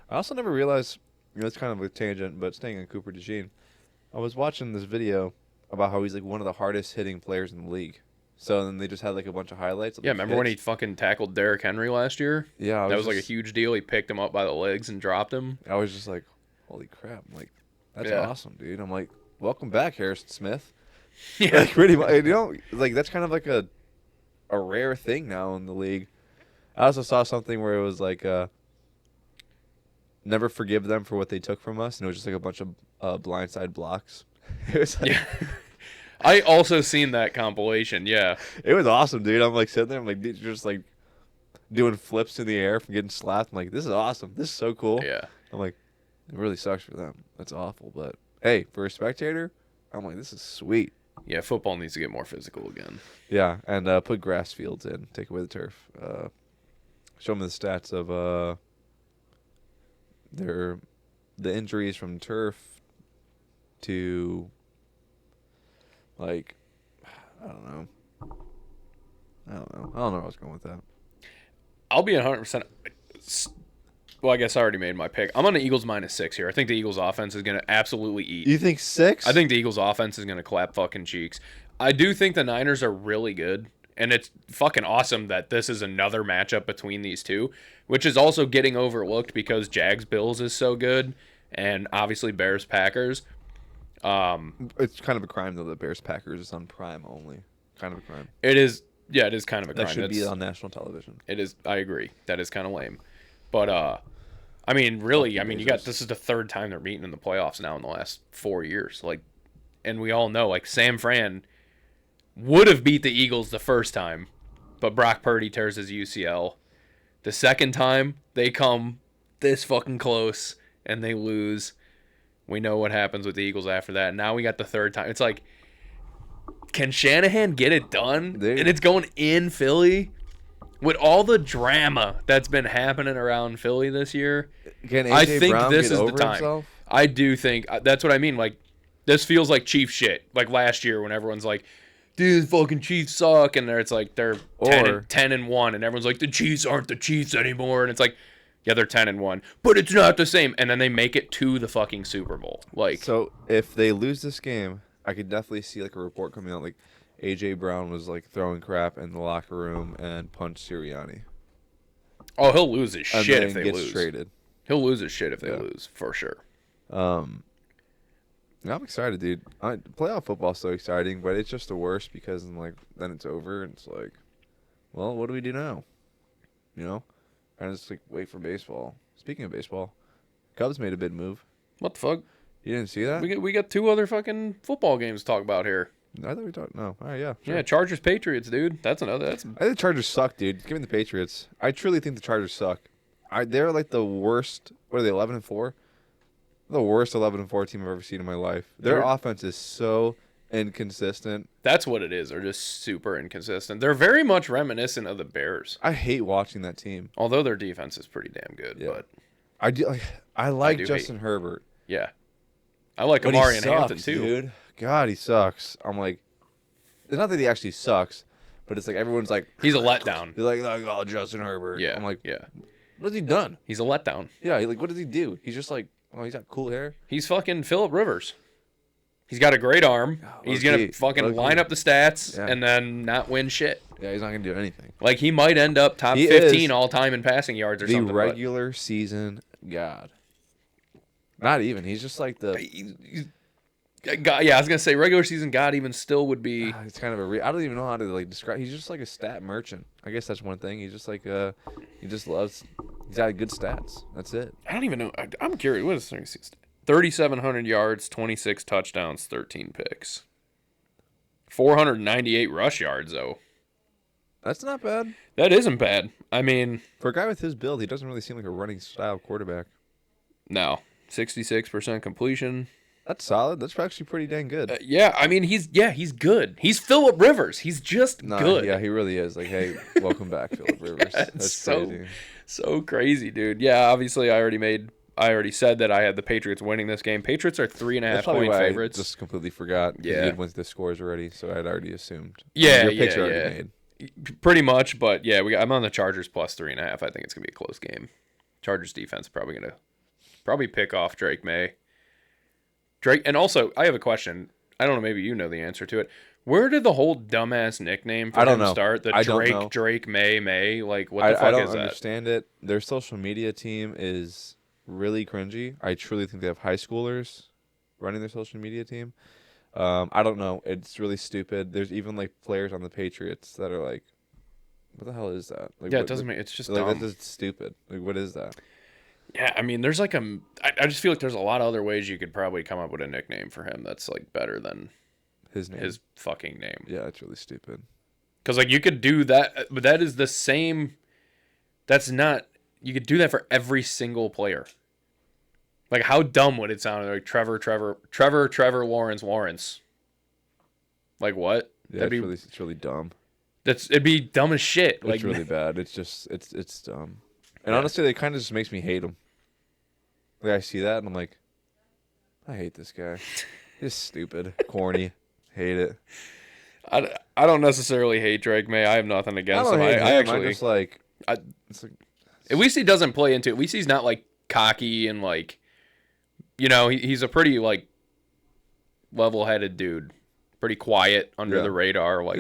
I also never realized, it's kind of a tangent, but staying on Cooper DeJean, I was watching this video about how he's like one of the hardest hitting players in the league. So then they just had like a bunch of highlights. Of Yeah, remember when he fucking tackled Derrick Henry last year? Yeah. That was like a huge deal. He picked him up by the legs and dropped him. I was just like, holy crap. I'm like, that's Yeah. awesome, dude. I'm like, welcome back, Harrison Smith. Yeah. Like, pretty much, like that's kind of like a rare thing now in the league. I also saw something where it was like, never forgive them for what they took from us, and it was just like a bunch of blindside blocks. It was like, Yeah. I also seen that compilation. Yeah. it was awesome, dude. I'm like sitting there, I'm like, dude, you're just like doing flips in the air from getting slapped. I'm like, this is awesome. This is so cool. Yeah. I'm like, it really sucks for them. That's awful, but hey, for a spectator, I'm like, this is sweet. Yeah, football needs to get more physical again. Yeah, and put grass fields in, take away the turf. Show them the stats of the injuries from turf to, like, I don't know where I was going with that. I'll be 100%. Well, I guess I already made my pick. I'm on the Eagles -6 here. I think the Eagles offense is going to absolutely eat. You think 6? I think the Eagles offense is going to clap fucking cheeks. I do think the Niners are really good. And it's fucking awesome that this is another matchup between these two, which is also getting overlooked because Jags-Bills is so good, and obviously Bears-Packers. It's kind of a crime, though, that Bears-Packers is on Prime only. Kind of a crime. It is, yeah, it is kind of a crime. That should be on national television. It is, I agree. That is kind of lame. But, I mean, really, I mean, this is the third time they're meeting in the playoffs now in the last 4 years. Like, and we all know, like, Sam Fran would have beat the Eagles the first time, but Brock Purdy tears his UCL. The second time, they come this fucking close, and they lose. We know what happens with the Eagles after that. Now we got the third time. It's like, can Shanahan get it done? And it's going in Philly? With all the drama that's been happening around Philly this year, I think Brown this get is the over time. himself? I do think, that's what I mean. Like, this feels like Chief shit. Like last year when everyone's like, dude, fucking Chiefs suck, and it's like they're 10-1, and everyone's like, the Chiefs aren't the Chiefs anymore, and it's like, yeah, they're 10-1, but it's not the same, and then they make it to the fucking Super Bowl. Like, so if they lose this game, I could definitely see like a report coming out like AJ Brown was like throwing crap in the locker room and punched Sirianni. Oh, he'll lose his and shit then if they gets lose. Traded. He'll lose his shit if they lose, for sure. I'm excited, dude. Playoff football's so exciting, but it's just the worst because then it's over and it's like, well, what do we do now? And just like wait for baseball. Speaking of baseball, Cubs made a big move. What the fuck? You didn't see that? We got 2 other fucking football games to talk about here. I thought we talked. No. All right, yeah. Sure. Yeah, Chargers Patriots, dude. That's another. I think the Chargers suck, dude. Give me the Patriots. I truly think the Chargers suck. They're like the worst. What are they? 11-4. The worst 11-4 team I've ever seen in my life. Their offense is so inconsistent. That's what it is. They're just super inconsistent. They're very much reminiscent of the Bears. I hate watching that team. Although their defense is pretty damn good, but I do. I like Justin Herbert. Yeah, I like But Amari he and sucks, Hampton too. Dude. God, he sucks. I'm like, it's not that he actually sucks, but it's like everyone's like, He's a letdown. they're like, oh, Justin Herbert. Yeah, I'm like, yeah. what has he done? He's a letdown. Yeah, what does he do? He's just like, oh, he's got cool hair. He's fucking Phillip Rivers. He's got a great arm. He's gonna fucking line up the stats and then not win shit. Yeah, he's not gonna do anything. Like he might end up top 15 all time in passing yards or something. The regular season god. Not even. He's just like the. God, yeah, I was gonna say regular season God even still would be. It's kind of I don't even know how to like describe. He's just like a stat merchant. I guess that's one thing. He's just like he just loves. He's got good stats. That's it. I don't even know. I'm curious. What is 3,700 yards, 26 touchdowns, 13 picks, 498 rush yards though. That's not bad. That isn't bad. I mean, for a guy with his build, he doesn't really seem like a running style quarterback. No, 66% completion. That's solid. That's actually pretty dang good. Yeah, I mean he's good. He's Phillip Rivers. He's just No, good. yeah, he really is. Like, hey, welcome back, Philip Rivers. It's That's so crazy. so crazy, dude. Yeah, obviously I already said that I had the Patriots winning this game. Patriots are 3.5 That's probably point why favorites. I just completely forgot. Yeah. You had went through the scores already, so I'd already assumed. Yeah, Your picks yeah, are already yeah. made. Pretty much, but yeah, I'm on the Chargers plus 3.5. I think it's gonna be a close game. Chargers defense probably pick off Drake May. And also I have a question. I don't know, maybe you know the answer to it. Where did the whole dumbass nickname for I don't him know. start? The I don't know. Drake May. Like what the I fuck don't is that? understand it. Their social media team is really cringy. I truly think they have high schoolers running their social media team. I don't know. It's really stupid. There's even like players on the Patriots that are like, "What the hell is that?" Like, Yeah, it what, doesn't make it's just like dumb. that's just stupid. Like, what is that? Yeah, I mean, there's like I just feel like there's a lot of other ways you could probably come up with a nickname for him that's like better than His name. his fucking name. Yeah, it's really stupid. Because like you could do that, but that is the same. That's not. You could do that for every single player. Like how dumb would it sound? Like Trevor Lawrence. Like what? Yeah, it's really dumb. It'd be dumb as shit. Like It's really bad. It's just it's dumb. And Yeah. honestly, it kind of just makes me hate him. Like I see that and I'm like, I hate this guy. He's stupid, corny, hate it. I don't necessarily hate Drake May. I have nothing I against don't him. hate him. I I'm actually, just like, I- it's like, at least he doesn't play into it. At least he's not like cocky and like, he's a pretty like level-headed dude. Pretty quiet under Yeah. the radar. Like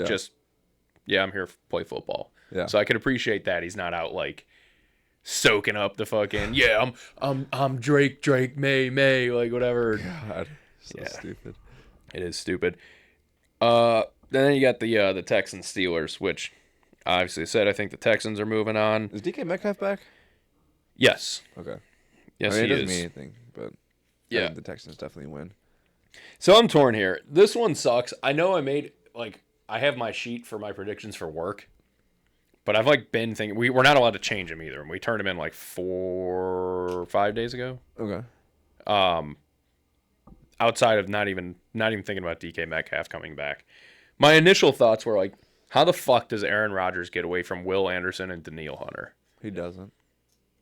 Yeah. I'm here to play football. yeah. So I could appreciate that. He's not out like soaking up the fucking I'm Drake May like whatever. God, so Yeah. stupid. It is stupid. Then you got the Texans Steelers, which obviously said I think the Texans are moving on. Is DK Metcalf back? Yes. Okay. Yes, I mean, he it doesn't is. mean anything, but I Yeah. think the Texans definitely win. So I'm torn here. This one sucks. I know I have my sheet for my predictions for work, but I've like been thinking we're not allowed to change them either, and we turned them in like 4 or 5 days ago. Okay. Outside of not even thinking about DK Metcalf coming back, my initial thoughts were like, how the fuck does Aaron Rodgers get away from Will Anderson and Daniil Hunter? He doesn't.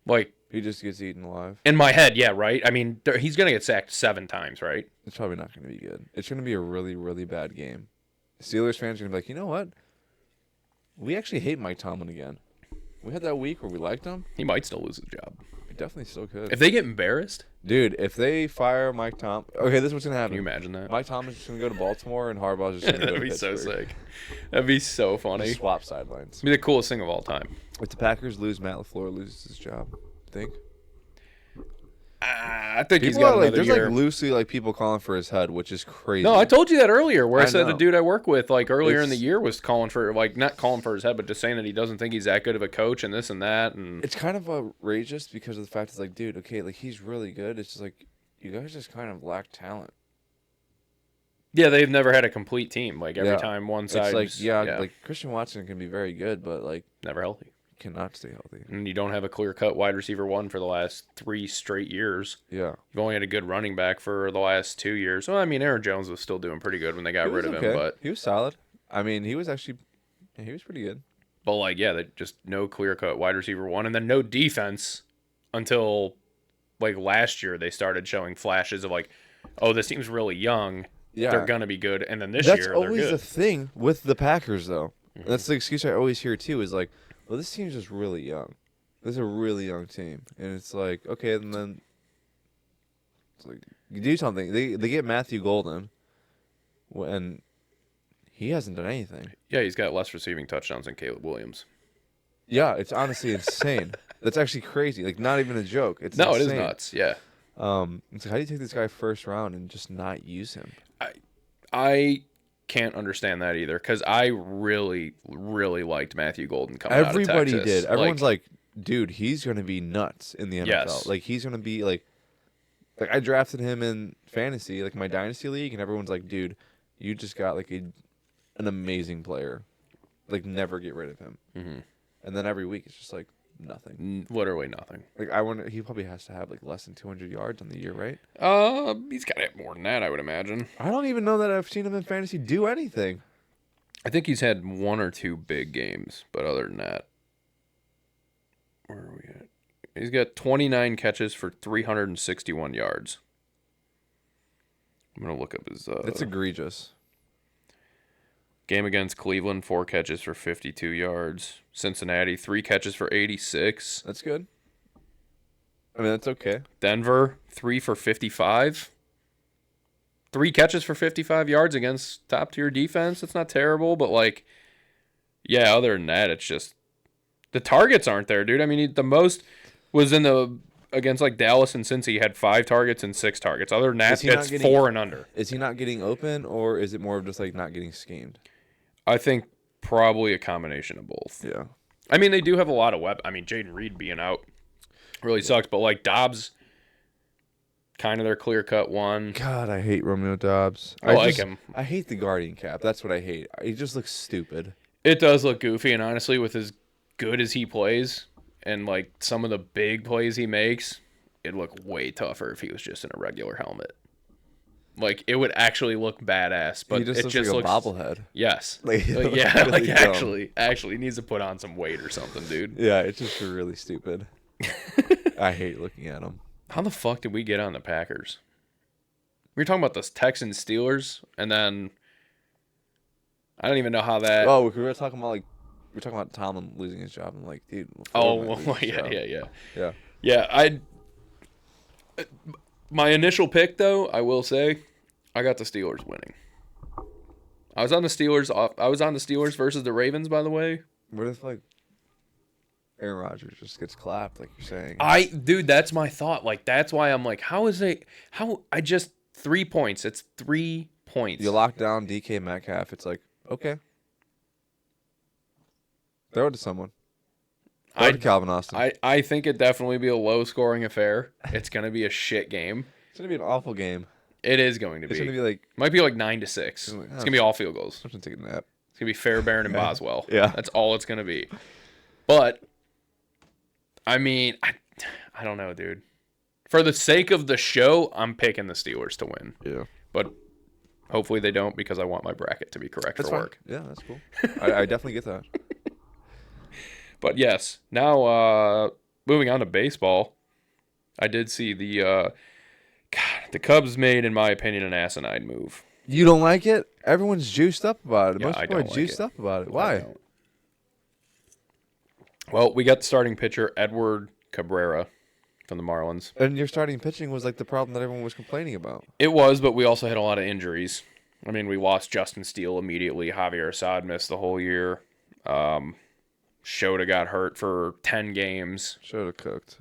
Like He just gets eaten alive. in my head, yeah, right. I mean, he's gonna get sacked 7 times, right? It's probably not going to be good. It's going to be a really, really bad game. Steelers fans are going to be like, you know what? We actually hate Mike Tomlin again. We had that week where we liked him. He might still lose his job We definitely still could. if they get embarrassed. Dude, if they fire Mike Tom, okay, this is what's gonna happen. Can you imagine that? Mike Tomlin's just gonna go to Baltimore, and Harbaugh's just gonna go That'd to be so Pittsburgh. sick. That'd be so funny. Just swap sidelines. It'd be the coolest thing of all time. If the Packers lose, Matt LaFleur loses his job. Think? I think he's People got are like, another there's year. like loosely like people calling for his head, which is crazy. No, I told you that earlier. Where I I said the know. dude I work with, like earlier in the It's- year, was calling for like not calling for his head, but just saying that he doesn't think he's that good of a coach and this and that. And It's kind of outrageous because of the fact it's like, dude, okay, like he's really good. It's just like you guys just kind of lack talent. yeah, they've never had a complete team. Like every Yeah. time one side, It's like yeah, like Christian Watson can be very good, but like never healthy. cannot stay healthy. And you don't have a clear cut wide receiver one for the last 3 straight years. Yeah. You've only had a good running back for the last 2 years. Well, I mean, Aaron Jones was still doing pretty good when they got rid of him, but he was solid. I mean, he was actually, he was pretty good. like yeah, they just no clear cut wide receiver one, and then no defense until like last year they started showing flashes of like, oh, this team's really young. Yeah, They're gonna be good, and then this that's year they're always good. the thing with the Packers, though. And that's the excuse I always hear too. Is like, well, this team's just really young. This is a really young team, and it's like, okay, and then it's like you do something. They get Matthew Golden, and he hasn't done anything. Yeah, he's got less receiving touchdowns than Caleb Williams. Yeah, it's honestly insane. That's actually crazy. Like, not even a joke. It's No, it is insane. nuts. Yeah, It's like, how do you take this guy first round and just not use him? I can't understand that either because I really, really liked Matthew Golden coming out of Everybody Texas. did. Everyone's like, dude, he's gonna be nuts in the NFL. Yes. Like he's gonna be like I drafted him in fantasy, like my dynasty league, and everyone's like, dude, you just got like an amazing player. Like never get rid of him. Mhm. And then every week it's just like, nothing. Literally nothing. Like I wonder, he probably has to have like less than 200 yards on the year, right? He's got to have more than that, I would imagine. I don't even know that I've seen him in fantasy do anything. I think he's had 1 or 2 big games, but other than that, where are we at? He's got 29 catches for 361 yards. I'm gonna look up his. It's egregious. Game against Cleveland, 4 catches for 52 yards. Cincinnati, 3 catches for 86. That's good. I mean, that's okay. Denver, 3 for 55. 3 catches for 55 yards against top tier defense. That's not terrible, but like, yeah. Other than that, it's just the targets aren't there, dude. I mean, the most was in the against like Dallas and Cincy. He had 5 targets and 6 targets. Other than that, it's 4 and under. Is he not getting open, or is it more of just like not getting schemed? I think probably a combination of both. Yeah. I mean, they do have a lot of I mean, Jaden Reed being out really sucks, but like Dobbs, kind of their clear cut one. God, I hate Romeo Dobbs. I like him. I hate the Guardian cap. That's what I hate. He just looks stupid. It does look goofy, and honestly, with as good as he plays and like some of the big plays he makes, it'd look way tougher if he was just in a regular helmet. Like, it would actually look badass, but he just it looks just like looks a bobblehead. Yes. Like, yeah, really like dumb. actually he needs to put on some weight or something, dude. Yeah, it's just really stupid. I hate looking at him. How the fuck did we get on the Packers? We were talking about the Texans Steelers, and then I don't even know how that. Oh, we were talking about Tomlin losing his job. I'm like, dude. Yeah. My initial pick, though, I will say, I got the Steelers winning. I was on the Steelers versus the Ravens, by the way. What if like Aaron Rodgers just gets clapped, like you're saying? Dude, that's my thought. Like, that's why I'm like, 3 points. It's 3 points. You lock down DK Metcalf. It's like, okay. Throw it to someone. Throw it to Calvin Austin. I think it definitely be a low-scoring affair. It's going to be a shit game. It's going to be an awful game. It is going to be. It's going to be like... Might be like 9-6. It's going to be all field goals. I'm going to take a nap. It's going to be Fairbairn and Boswell. Yeah. That's all it's going to be. But, I mean, I don't know, dude. For the sake of the show, I'm picking the Steelers to win. Yeah. But hopefully they don't, because I want my bracket to be correct That's for fine. work. Yeah, that's cool. I definitely get that. But yes, now moving on to baseball, I did see the Cubs made, in my opinion, an asinine move. You don't like it? Everyone's juiced up about it. Yeah, Most people are juiced up about it. Why? Well, we got the starting pitcher, Edward Cabrera, from the Marlins. And your starting pitching was like the problem that everyone was complaining about. It was, but we also had a lot of injuries. I mean, we lost Justin Steele immediately. Javier Assad missed the whole year. Shota got hurt for 10 games. Should have cooked.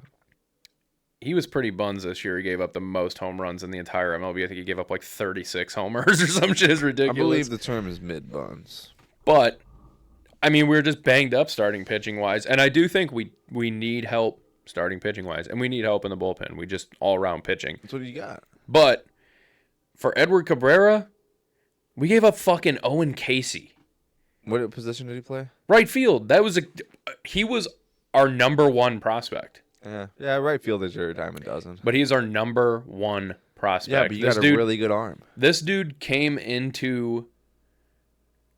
He was pretty buns this year. He gave up the most home runs in the entire MLB. I think he gave up like 36 homers or some shit. Is ridiculous. I believe the term is mid-buns. But, I mean, we were just banged up starting pitching-wise. And I do think we need help starting pitching-wise. And we need help in the bullpen. We just all-around pitching. That's what you got. But, for Edward Cabrera, we gave up fucking Owen Casey. What position did he play? Right field. He was our number 1 prospect. Yeah, right field is your dime a dozen. But he's our number 1 prospect. Yeah, but you got a really good arm. This dude came into...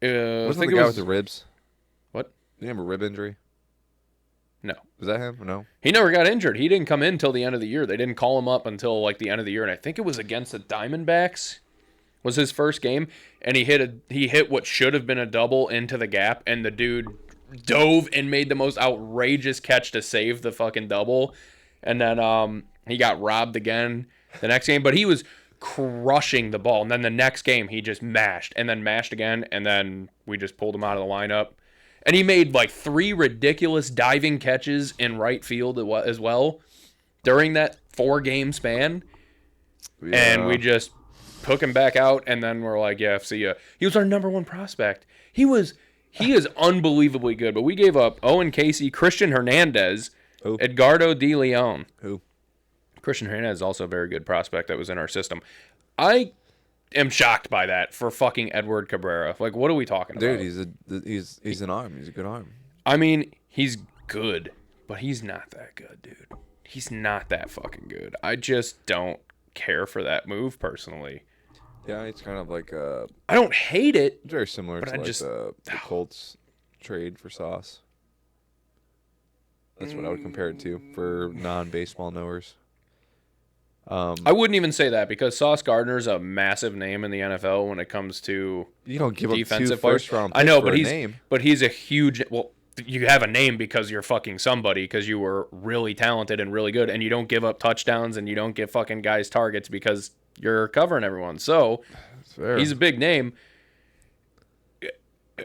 Wasn't the guy with the ribs? What? Did he have a rib injury? No. Was that him or no? He never got injured. He didn't come in until the end of the year. They didn't call him up until like the end of the year, and I think it was against the Diamondbacks. Was his first game, and he hit what should have been a double into the gap, and the dude dove and made the most outrageous catch to save the fucking double, and then he got robbed again the next game, but he was crushing the ball, and then the next game he just mashed, and then mashed again, and then we just pulled him out of the lineup, and he made like 3 ridiculous diving catches in right field as well during that 4-game span, and we just took him back out, and then we're like, yeah, see ya. He was our number 1 prospect. He is unbelievably good, but we gave up Owen Casey, Christian Hernandez, Edgardo De Leon. Who? Christian Hernandez is also a very good prospect that was in our system. I am shocked by that for fucking Edward Cabrera. Like, what are we talking about? Dude, he's an arm. He's a good arm. I mean, he's good, But he's not that good, dude. He's not that fucking good. I just don't care for that move personally. Yeah, it's kind of like I don't hate it. very similar But to I like just- the Colts trade for Sauce. That's what I would compare it to for non-baseball knowers. I wouldn't even say that because Sauce Gardner's a massive name in the NFL when it comes to You don't give up 2 defensive players. first-round I picks know, for but a he's name. a huge. Well, you have a name because you're fucking somebody because you were really talented and really good, and you don't give up touchdowns and you don't give fucking guys targets because you're covering everyone. So Fair. he's a big name.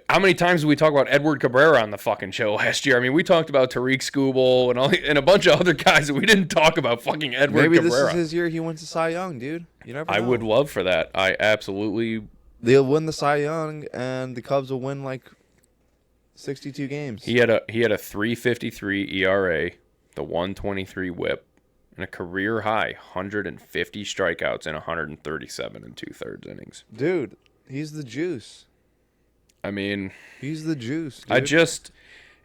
How many times did we talk about Edward Cabrera on the fucking show last year? I mean, we talked about Tariq Skubal and a bunch of other guys, and we didn't talk about fucking Edward Maybe Cabrera. this is his year. He wins the Cy Young, dude. You never know. I would love for that. I absolutely. They'll win the Cy Young, and the Cubs will win like 62 games. He had a 3.53 ERA, the 123 WHIP, and a career high 150 strikeouts in 137 and 2/3 innings. Dude, he's the juice. I mean, He's the juice, dude. I just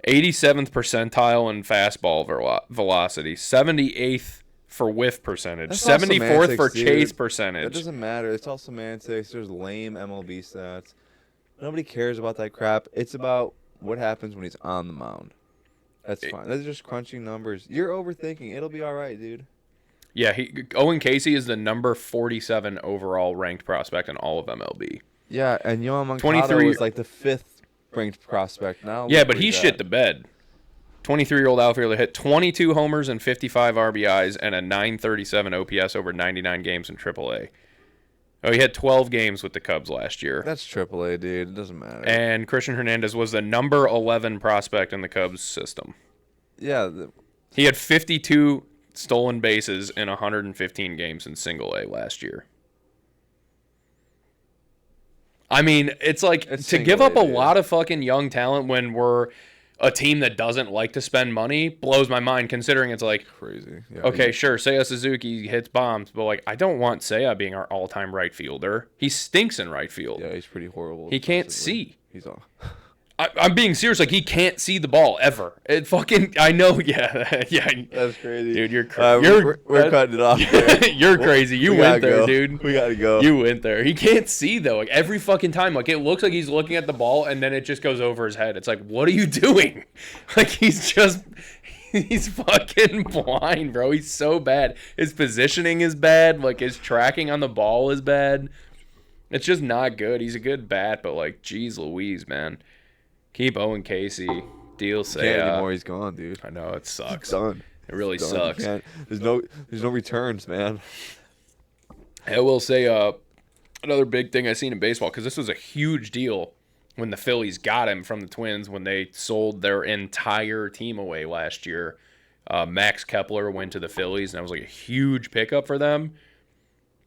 87th percentile in fastball velocity, 78th for whiff percentage, That's all 74th for semantics, dude. chase That percentage. doesn't matter. It's all semantics. There's lame MLB stats. Nobody cares about that crap. It's about what happens when he's on the mound. That's fine. Those are just crunching numbers. You're overthinking. It'll be all right, dude. Yeah, Owen Casey is the number 47 overall ranked prospect in all of MLB. Yeah, and Yohan Moncada 23 was like the 5th ranked prospect. Now, Yeah, look but where he he's shit at. the bed. 23-year-old outfielder hit 22 homers and 55 RBIs and a 937 OPS over 99 games in AAA. Oh, he had 12 games with the Cubs last year. That's AAA, dude. It doesn't matter. And Christian Hernandez was the number 11 prospect in the Cubs system. Yeah, He had 52 stolen bases in 115 games in single A last year. I mean, it's like It's to give up a single A, dude. lot of fucking young talent when we're a team that doesn't like to spend money blows my mind considering it's like, crazy. Yeah, okay, sure, Seiya Suzuki hits bombs, but like I don't want Seiya being our all-time right fielder. He stinks in right field. Yeah, he's pretty horrible. He can't defensively. see. He's all. I'm being serious. Like he can't see the ball ever. It fucking. I know. Yeah, yeah. That's crazy, Dude, you're crazy. We're cutting it off. There. You're crazy. You We went gotta there, go. dude. We gotta go. You went there. He can't see though. Like every fucking time, like it looks like he's looking at the ball and then it just goes over his head. It's like, what are you doing? Like he's fucking blind, bro. He's so bad. His positioning is bad. Like his tracking on the ball is bad. It's just not good. He's a good bat, but like, geez Louise, man. Keep Owen Casey. Deal Can't say. anymore. He's gone, dude. I know it sucks. Done. It really Done. sucks. Can't- There's no returns, man. I will say another big thing I seen in baseball, because this was a huge deal when the Phillies got him from the Twins when they sold their entire team away last year. Max Kepler went to the Phillies, and that was like a huge pickup for them.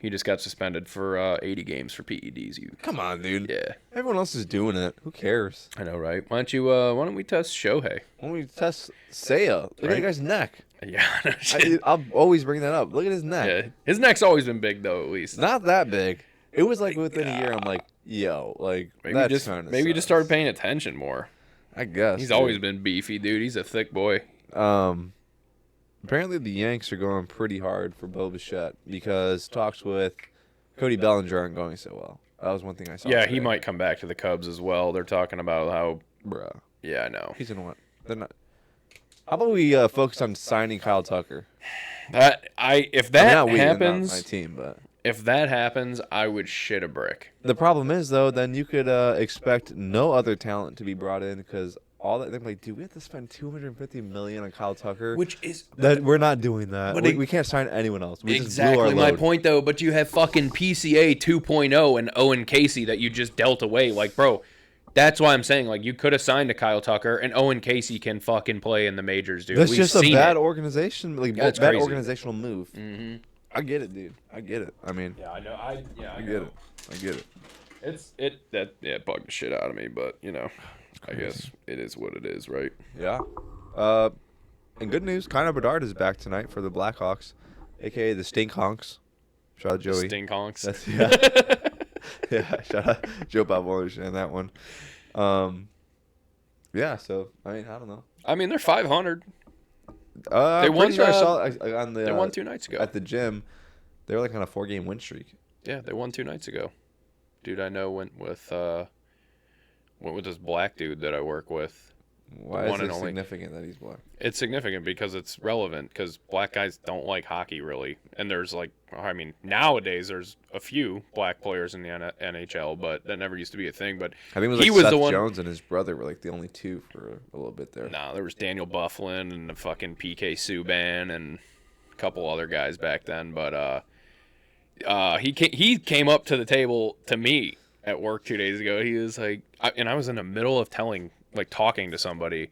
He just got suspended for 80 games for PEDs. Come on, dude. Yeah, Everyone else is doing it. Who cares? I know, right? Why don't we test Shohei? Why don't we test Seiya? Look at Right? that guy's neck. Yeah, no shit. I'll always bring that up. Look at his neck. Yeah. His neck's always been big though, at least. Not that big. It was like within a year. I'm like, yo, like Maybe that's just kinda maybe you just sucks. started paying attention more. I guess He's dude. always been beefy, dude. He's a thick boy. Apparently the Yanks are going pretty hard for Bo Bichette because talks with Cody Bellinger aren't going so well. That was one thing I saw. Yeah, today. he might come back to the Cubs as well. They're talking about how. Bruh. Yeah, I know. He's in what? They're not. How about we focus on signing Kyle Tucker? If that not we, not happens, my team, but if that happens, I would shit a brick. the problem is though, then you could expect no other talent to be brought in because all that they're like, dude, we have to spend $250 million on Kyle Tucker. Which is That we're not doing that. But We can't sign anyone else. We just blew our exactly my load. point, though. But you have fucking PCA 2.0 and Owen Casey that you just dealt away. Like, bro, that's why I'm saying, like, you could have signed to Kyle Tucker, and Owen Casey can fucking play in the majors, dude. That's We've just a seen bad it. organization, like Yeah, it's bad crazy. organizational move. Mm-hmm. I get it, dude. I get it. I mean, Yeah, I know. I get it. I get it. That bugged the shit out of me, but you know, I guess it is what it is, right? Yeah. And good news, Connor Bedard is back tonight for the Blackhawks, aka the Stink Honks. Shout out Joey. Stink honks. That's yeah. Yeah. Shout out Joe Bob will understand that one. Yeah. So I mean, I don't know. I mean, they're 500. They I'm won. pretty sure I saw it on They the won 2 nights ago. at the gym. They were like on a 4-game win streak. Yeah, they won 2 nights ago. Dude, I know went with this black dude that I work with. Why is it significant that he's black? It's significant because it's relevant because black guys don't like hockey really, and there's like, I mean, nowadays there's a few black players in the NHL, but that never used to be a thing. But I think it was he like was Seth the one. Jones and his brother were like the only two for a little bit there. Nah, there was Daniel Bufflin and the fucking PK Subban and a couple other guys back then. But he came up to the table to me at work 2 days ago. He was like, and I was in the middle of talking to somebody,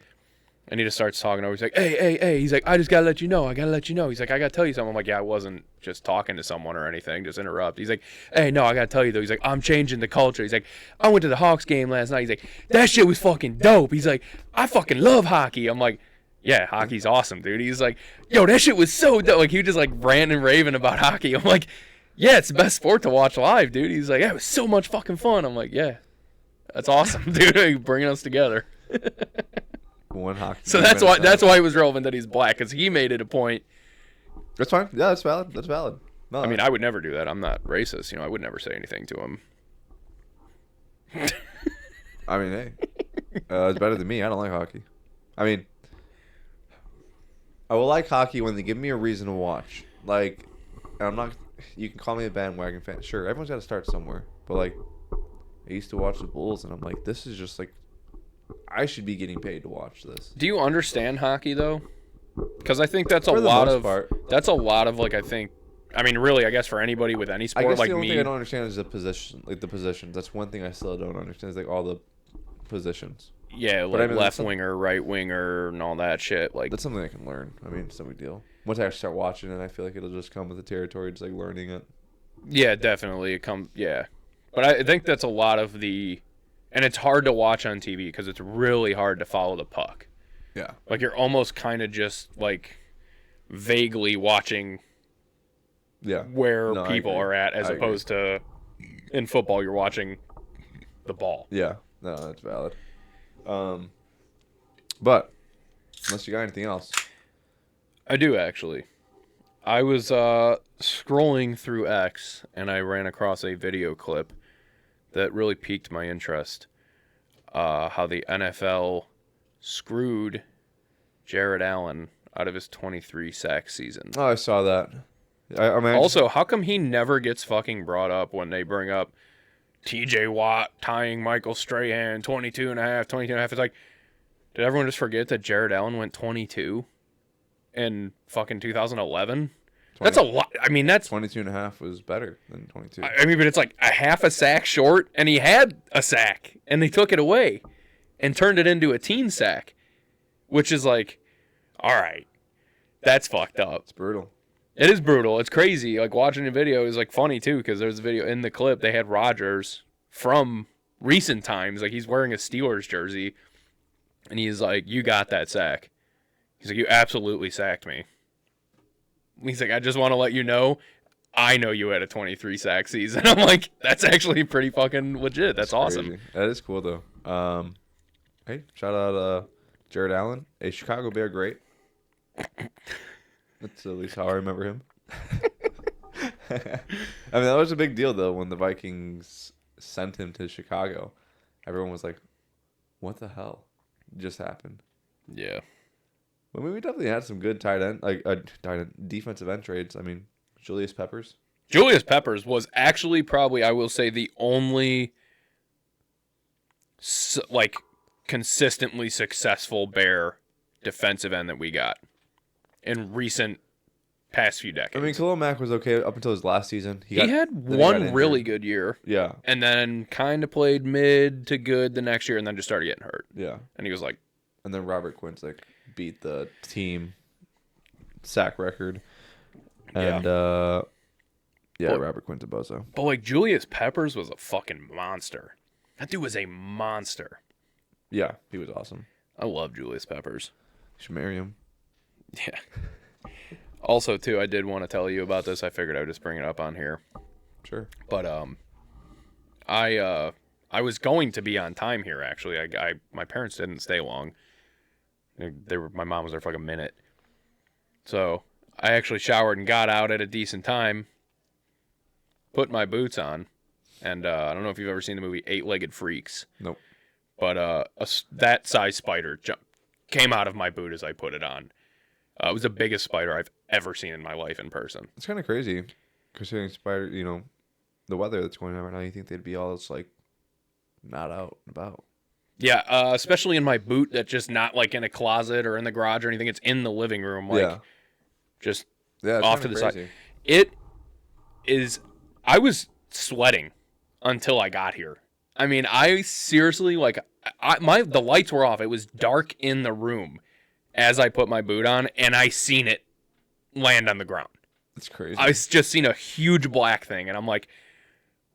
and he just starts talking over. He's like, hey. He's like, I just gotta let you know. He's like, I gotta tell you something. I'm like, yeah, I wasn't just talking to someone or anything. Just interrupt. He's like, hey, no, I gotta tell you though. He's like, I'm changing the culture. He's like, I went to the Hawks game last night. He's like, that shit was fucking dope. He's like, I fucking love hockey. I'm like, yeah, hockey's awesome, dude. He's like, yo, that shit was so dope. Like, he just like ranting and raving about hockey. I'm like, yeah, it's the best sport to watch live, dude. He's like, yeah, it was so much fucking fun. I'm like, yeah, that's awesome, dude. Bringing us together. One hockey. So that's why it was relevant that he's black, because he made it a point. That's fine. Yeah, that's valid. No, I mean, I would never do that. I'm not racist. You know, I would never say anything to him. I mean, hey, it's better than me. I don't like hockey. I mean, I will like hockey when they give me a reason to watch. Like, and I'm not. You can call me a bandwagon fan. Sure, everyone's got to start somewhere. But like, I used to watch the Bulls, and I'm like, this is just like, I should be getting paid to watch this. Do you understand hockey though? Because I think that's For a the lot most of part. that's a lot of like, I think. I mean, really, I guess for anybody with any I sport guess like the only me. thing I don't understand is the position, like the positions. That's one thing I still don't understand. Is like all the positions. Yeah, But like I mean, left winger, right winger, and all that shit. Like, That's something I can learn. I mean, it's no big deal. Once I actually start watching it, I feel like it'll just come with the territory, just like learning it. yeah, definitely. Yeah. But I think that's a lot of the. And it's hard to watch on TV because it's really hard to follow the puck. Yeah. Like, you're almost kind of just, like, vaguely watching Yeah. where No, I people agree. are at, as I opposed to in football, you're watching the ball. Yeah. No, that's valid. But unless you got anything else. I do, actually. I was scrolling through X, and I ran across a video clip that really piqued my interest. How the NFL screwed Jared Allen out of his 23 sack season. Oh, I saw that. I mean, Also, how come he never gets fucking brought up when they bring up TJ Watt tying Michael Strahan 22 and a half? It's like, did everyone just forget that Jared Allen went 22 in fucking 2011? That's a lot. I mean, that's 22 and a half was better than 22. I mean, but it's like a half a sack short, and he had a sack, and they took it away and turned it into a teen sack, which is like, all right, that's fucked up. It's brutal. It is brutal. It's crazy. Like, watching the video is like funny too, because there's a video in the clip. They had Rodgers from recent times. Like, he's wearing a Steelers jersey, and he's like, "You got that sack." He's like, "You absolutely sacked me." He's like, "I just want to let you know, I know you had a 23 sack season." I'm like, that's actually pretty fucking legit. That's awesome. Crazy. That is cool though. Hey, shout out Jared Allen, a Chicago Bear great. That's at least how I remember him. I mean, that was a big deal though when the Vikings sent him to Chicago. Everyone was like, "What the hell just happened?" Yeah. I mean, we definitely had some good defensive end trades. I mean, Julius Peppers. Julius Peppers was actually probably, I will say, the only like consistently successful Bear defensive end that we got in recent past few decades. I mean, Khalil Mack was okay up until his last season. He had one really good year. Yeah. And then kind of played mid to good the next year, and then just started getting hurt. Yeah. And he was like, and then Robert Quint's like beat the team sack record. And Robert Quint's a bozo. But like, Julius Peppers was a fucking monster. That dude was a monster. Yeah, he was awesome. I love Julius Peppers. You should marry him. Yeah. Also, too, I did want to tell you about this. I figured I would just bring it up on here. Sure. But I was going to be on time here. Actually, my parents didn't stay long. My mom was there for like a minute, So I actually showered and got out at a decent time, put my boots on, and I don't know if you've ever seen the movie Eight-Legged Freaks, Nope. but that size spider came out of my boot as I put it on. It was the biggest spider I've ever seen in my life in person. It's kind of crazy, considering spider. The weather that's going on right now. You think they'd be all just like not out and about? Yeah, especially in my boot that's just not like in a closet or in the garage or anything. It's in the living room, like just Yeah, it's off to kinda the crazy. side. It is. I was sweating until I got here. I mean, I seriously like. The lights were off. It was dark in the room as I put my boot on, and I seen it land on the ground. It's crazy. I just seen a huge black thing, and I'm like,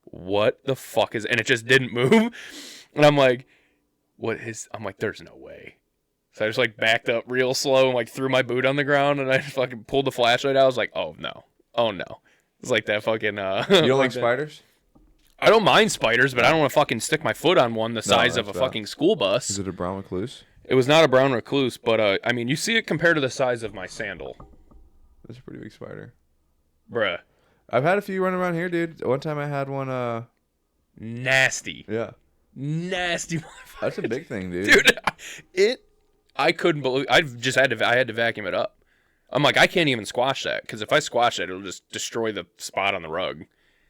"What the fuck is?" And it just didn't move, and I'm like, I'm like, "There's no way." So I just like backed up real slow and like threw my boot on the ground, and I fucking pulled the flashlight out. I was like, "Oh no, oh no!" It's like that fucking. You don't like spiders? I don't mind spiders, but I don't want to fucking stick my foot on one the size of a that's fucking school bus. Is it a brown recluse? It was not a brown recluse, but I mean, you see it compared to the size of my sandal, That's a pretty big spider. bruh. I've had a few running around here, dude. One time I had one. Nasty, Yeah, nasty motherfucker. that's a big thing, dude. Dude, I couldn't believe. I had to vacuum it up. I'm like, I can't even squash that because if I squash it, it'll just destroy the spot on the rug.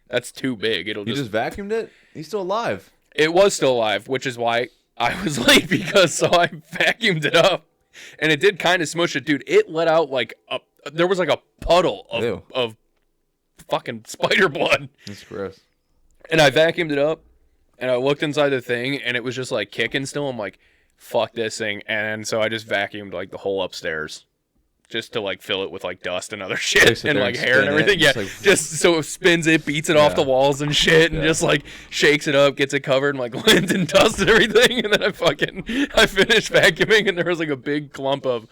That's too big. It'll You just vacuumed it? He's still alive. It was still alive, which is why I was late because so I vacuumed it up, and it did kind of smush it, dude. It let out like there was like a puddle of fucking spider blood, That's gross. and I vacuumed it up, and I looked inside the thing, and it was just like kicking still. I'm like, fuck this thing, and so I just vacuumed like the whole upstairs. Just to like fill it with like dust and other shit and like hair and everything. Yeah, just so it spins it, beats it off the walls and shit, and just like shakes it up, gets it covered in like lint and dust and everything. And then I finished vacuuming, and there was like a big clump of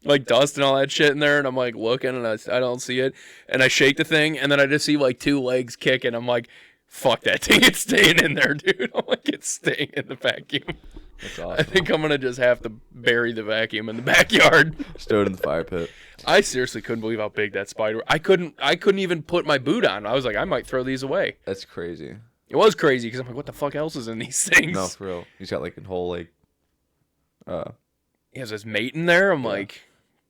like dust and all that shit in there. And I'm like looking, and I don't see it. And I shake the thing, and then I just see like two legs kicking. I'm like, fuck that thing, it's staying in there, dude. I'm like, it's staying in the vacuum. That's awesome. I think I'm gonna just have to bury the vacuum in the backyard. Stow it in the fire pit. I seriously couldn't believe how big that spider. I couldn't even put my boot on. I was like, I might throw these away. That's crazy. It was crazy because I'm like, what the fuck else is in these things? No, for real. He's got like a whole like. He has his mate in there. I'm like,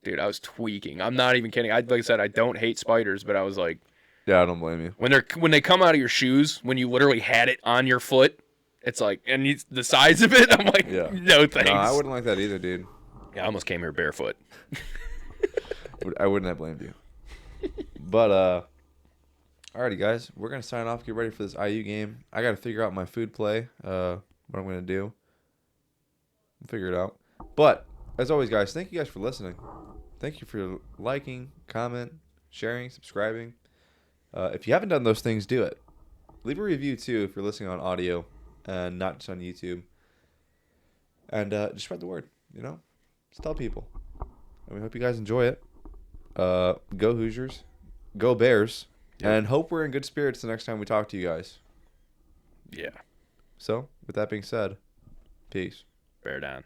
dude, I was tweaking. I'm not even kidding. Like I said, I don't hate spiders, but I was like, Yeah, I don't blame you. when they come out of your shoes, when you literally had it on your foot, it's like, and the size of it, I'm like, no thanks. No, I wouldn't like that either, dude. Yeah, I almost came here barefoot. I wouldn't have blamed you. But alrighty, guys, we're gonna sign off. Get ready for this IU game. I gotta figure out my food play. What I'm gonna do. We'll figure it out. But as always, guys, thank you guys for listening. Thank you for liking, comment, sharing, subscribing. If you haven't done those things, do it. Leave a review too if you're listening on audio and not just on YouTube. And just spread the word. Just tell people. And we hope you guys enjoy it. Go Hoosiers, go Bears, and hope we're in good spirits the next time we talk to you guys. Yeah. So, with that being said, peace. Bear down.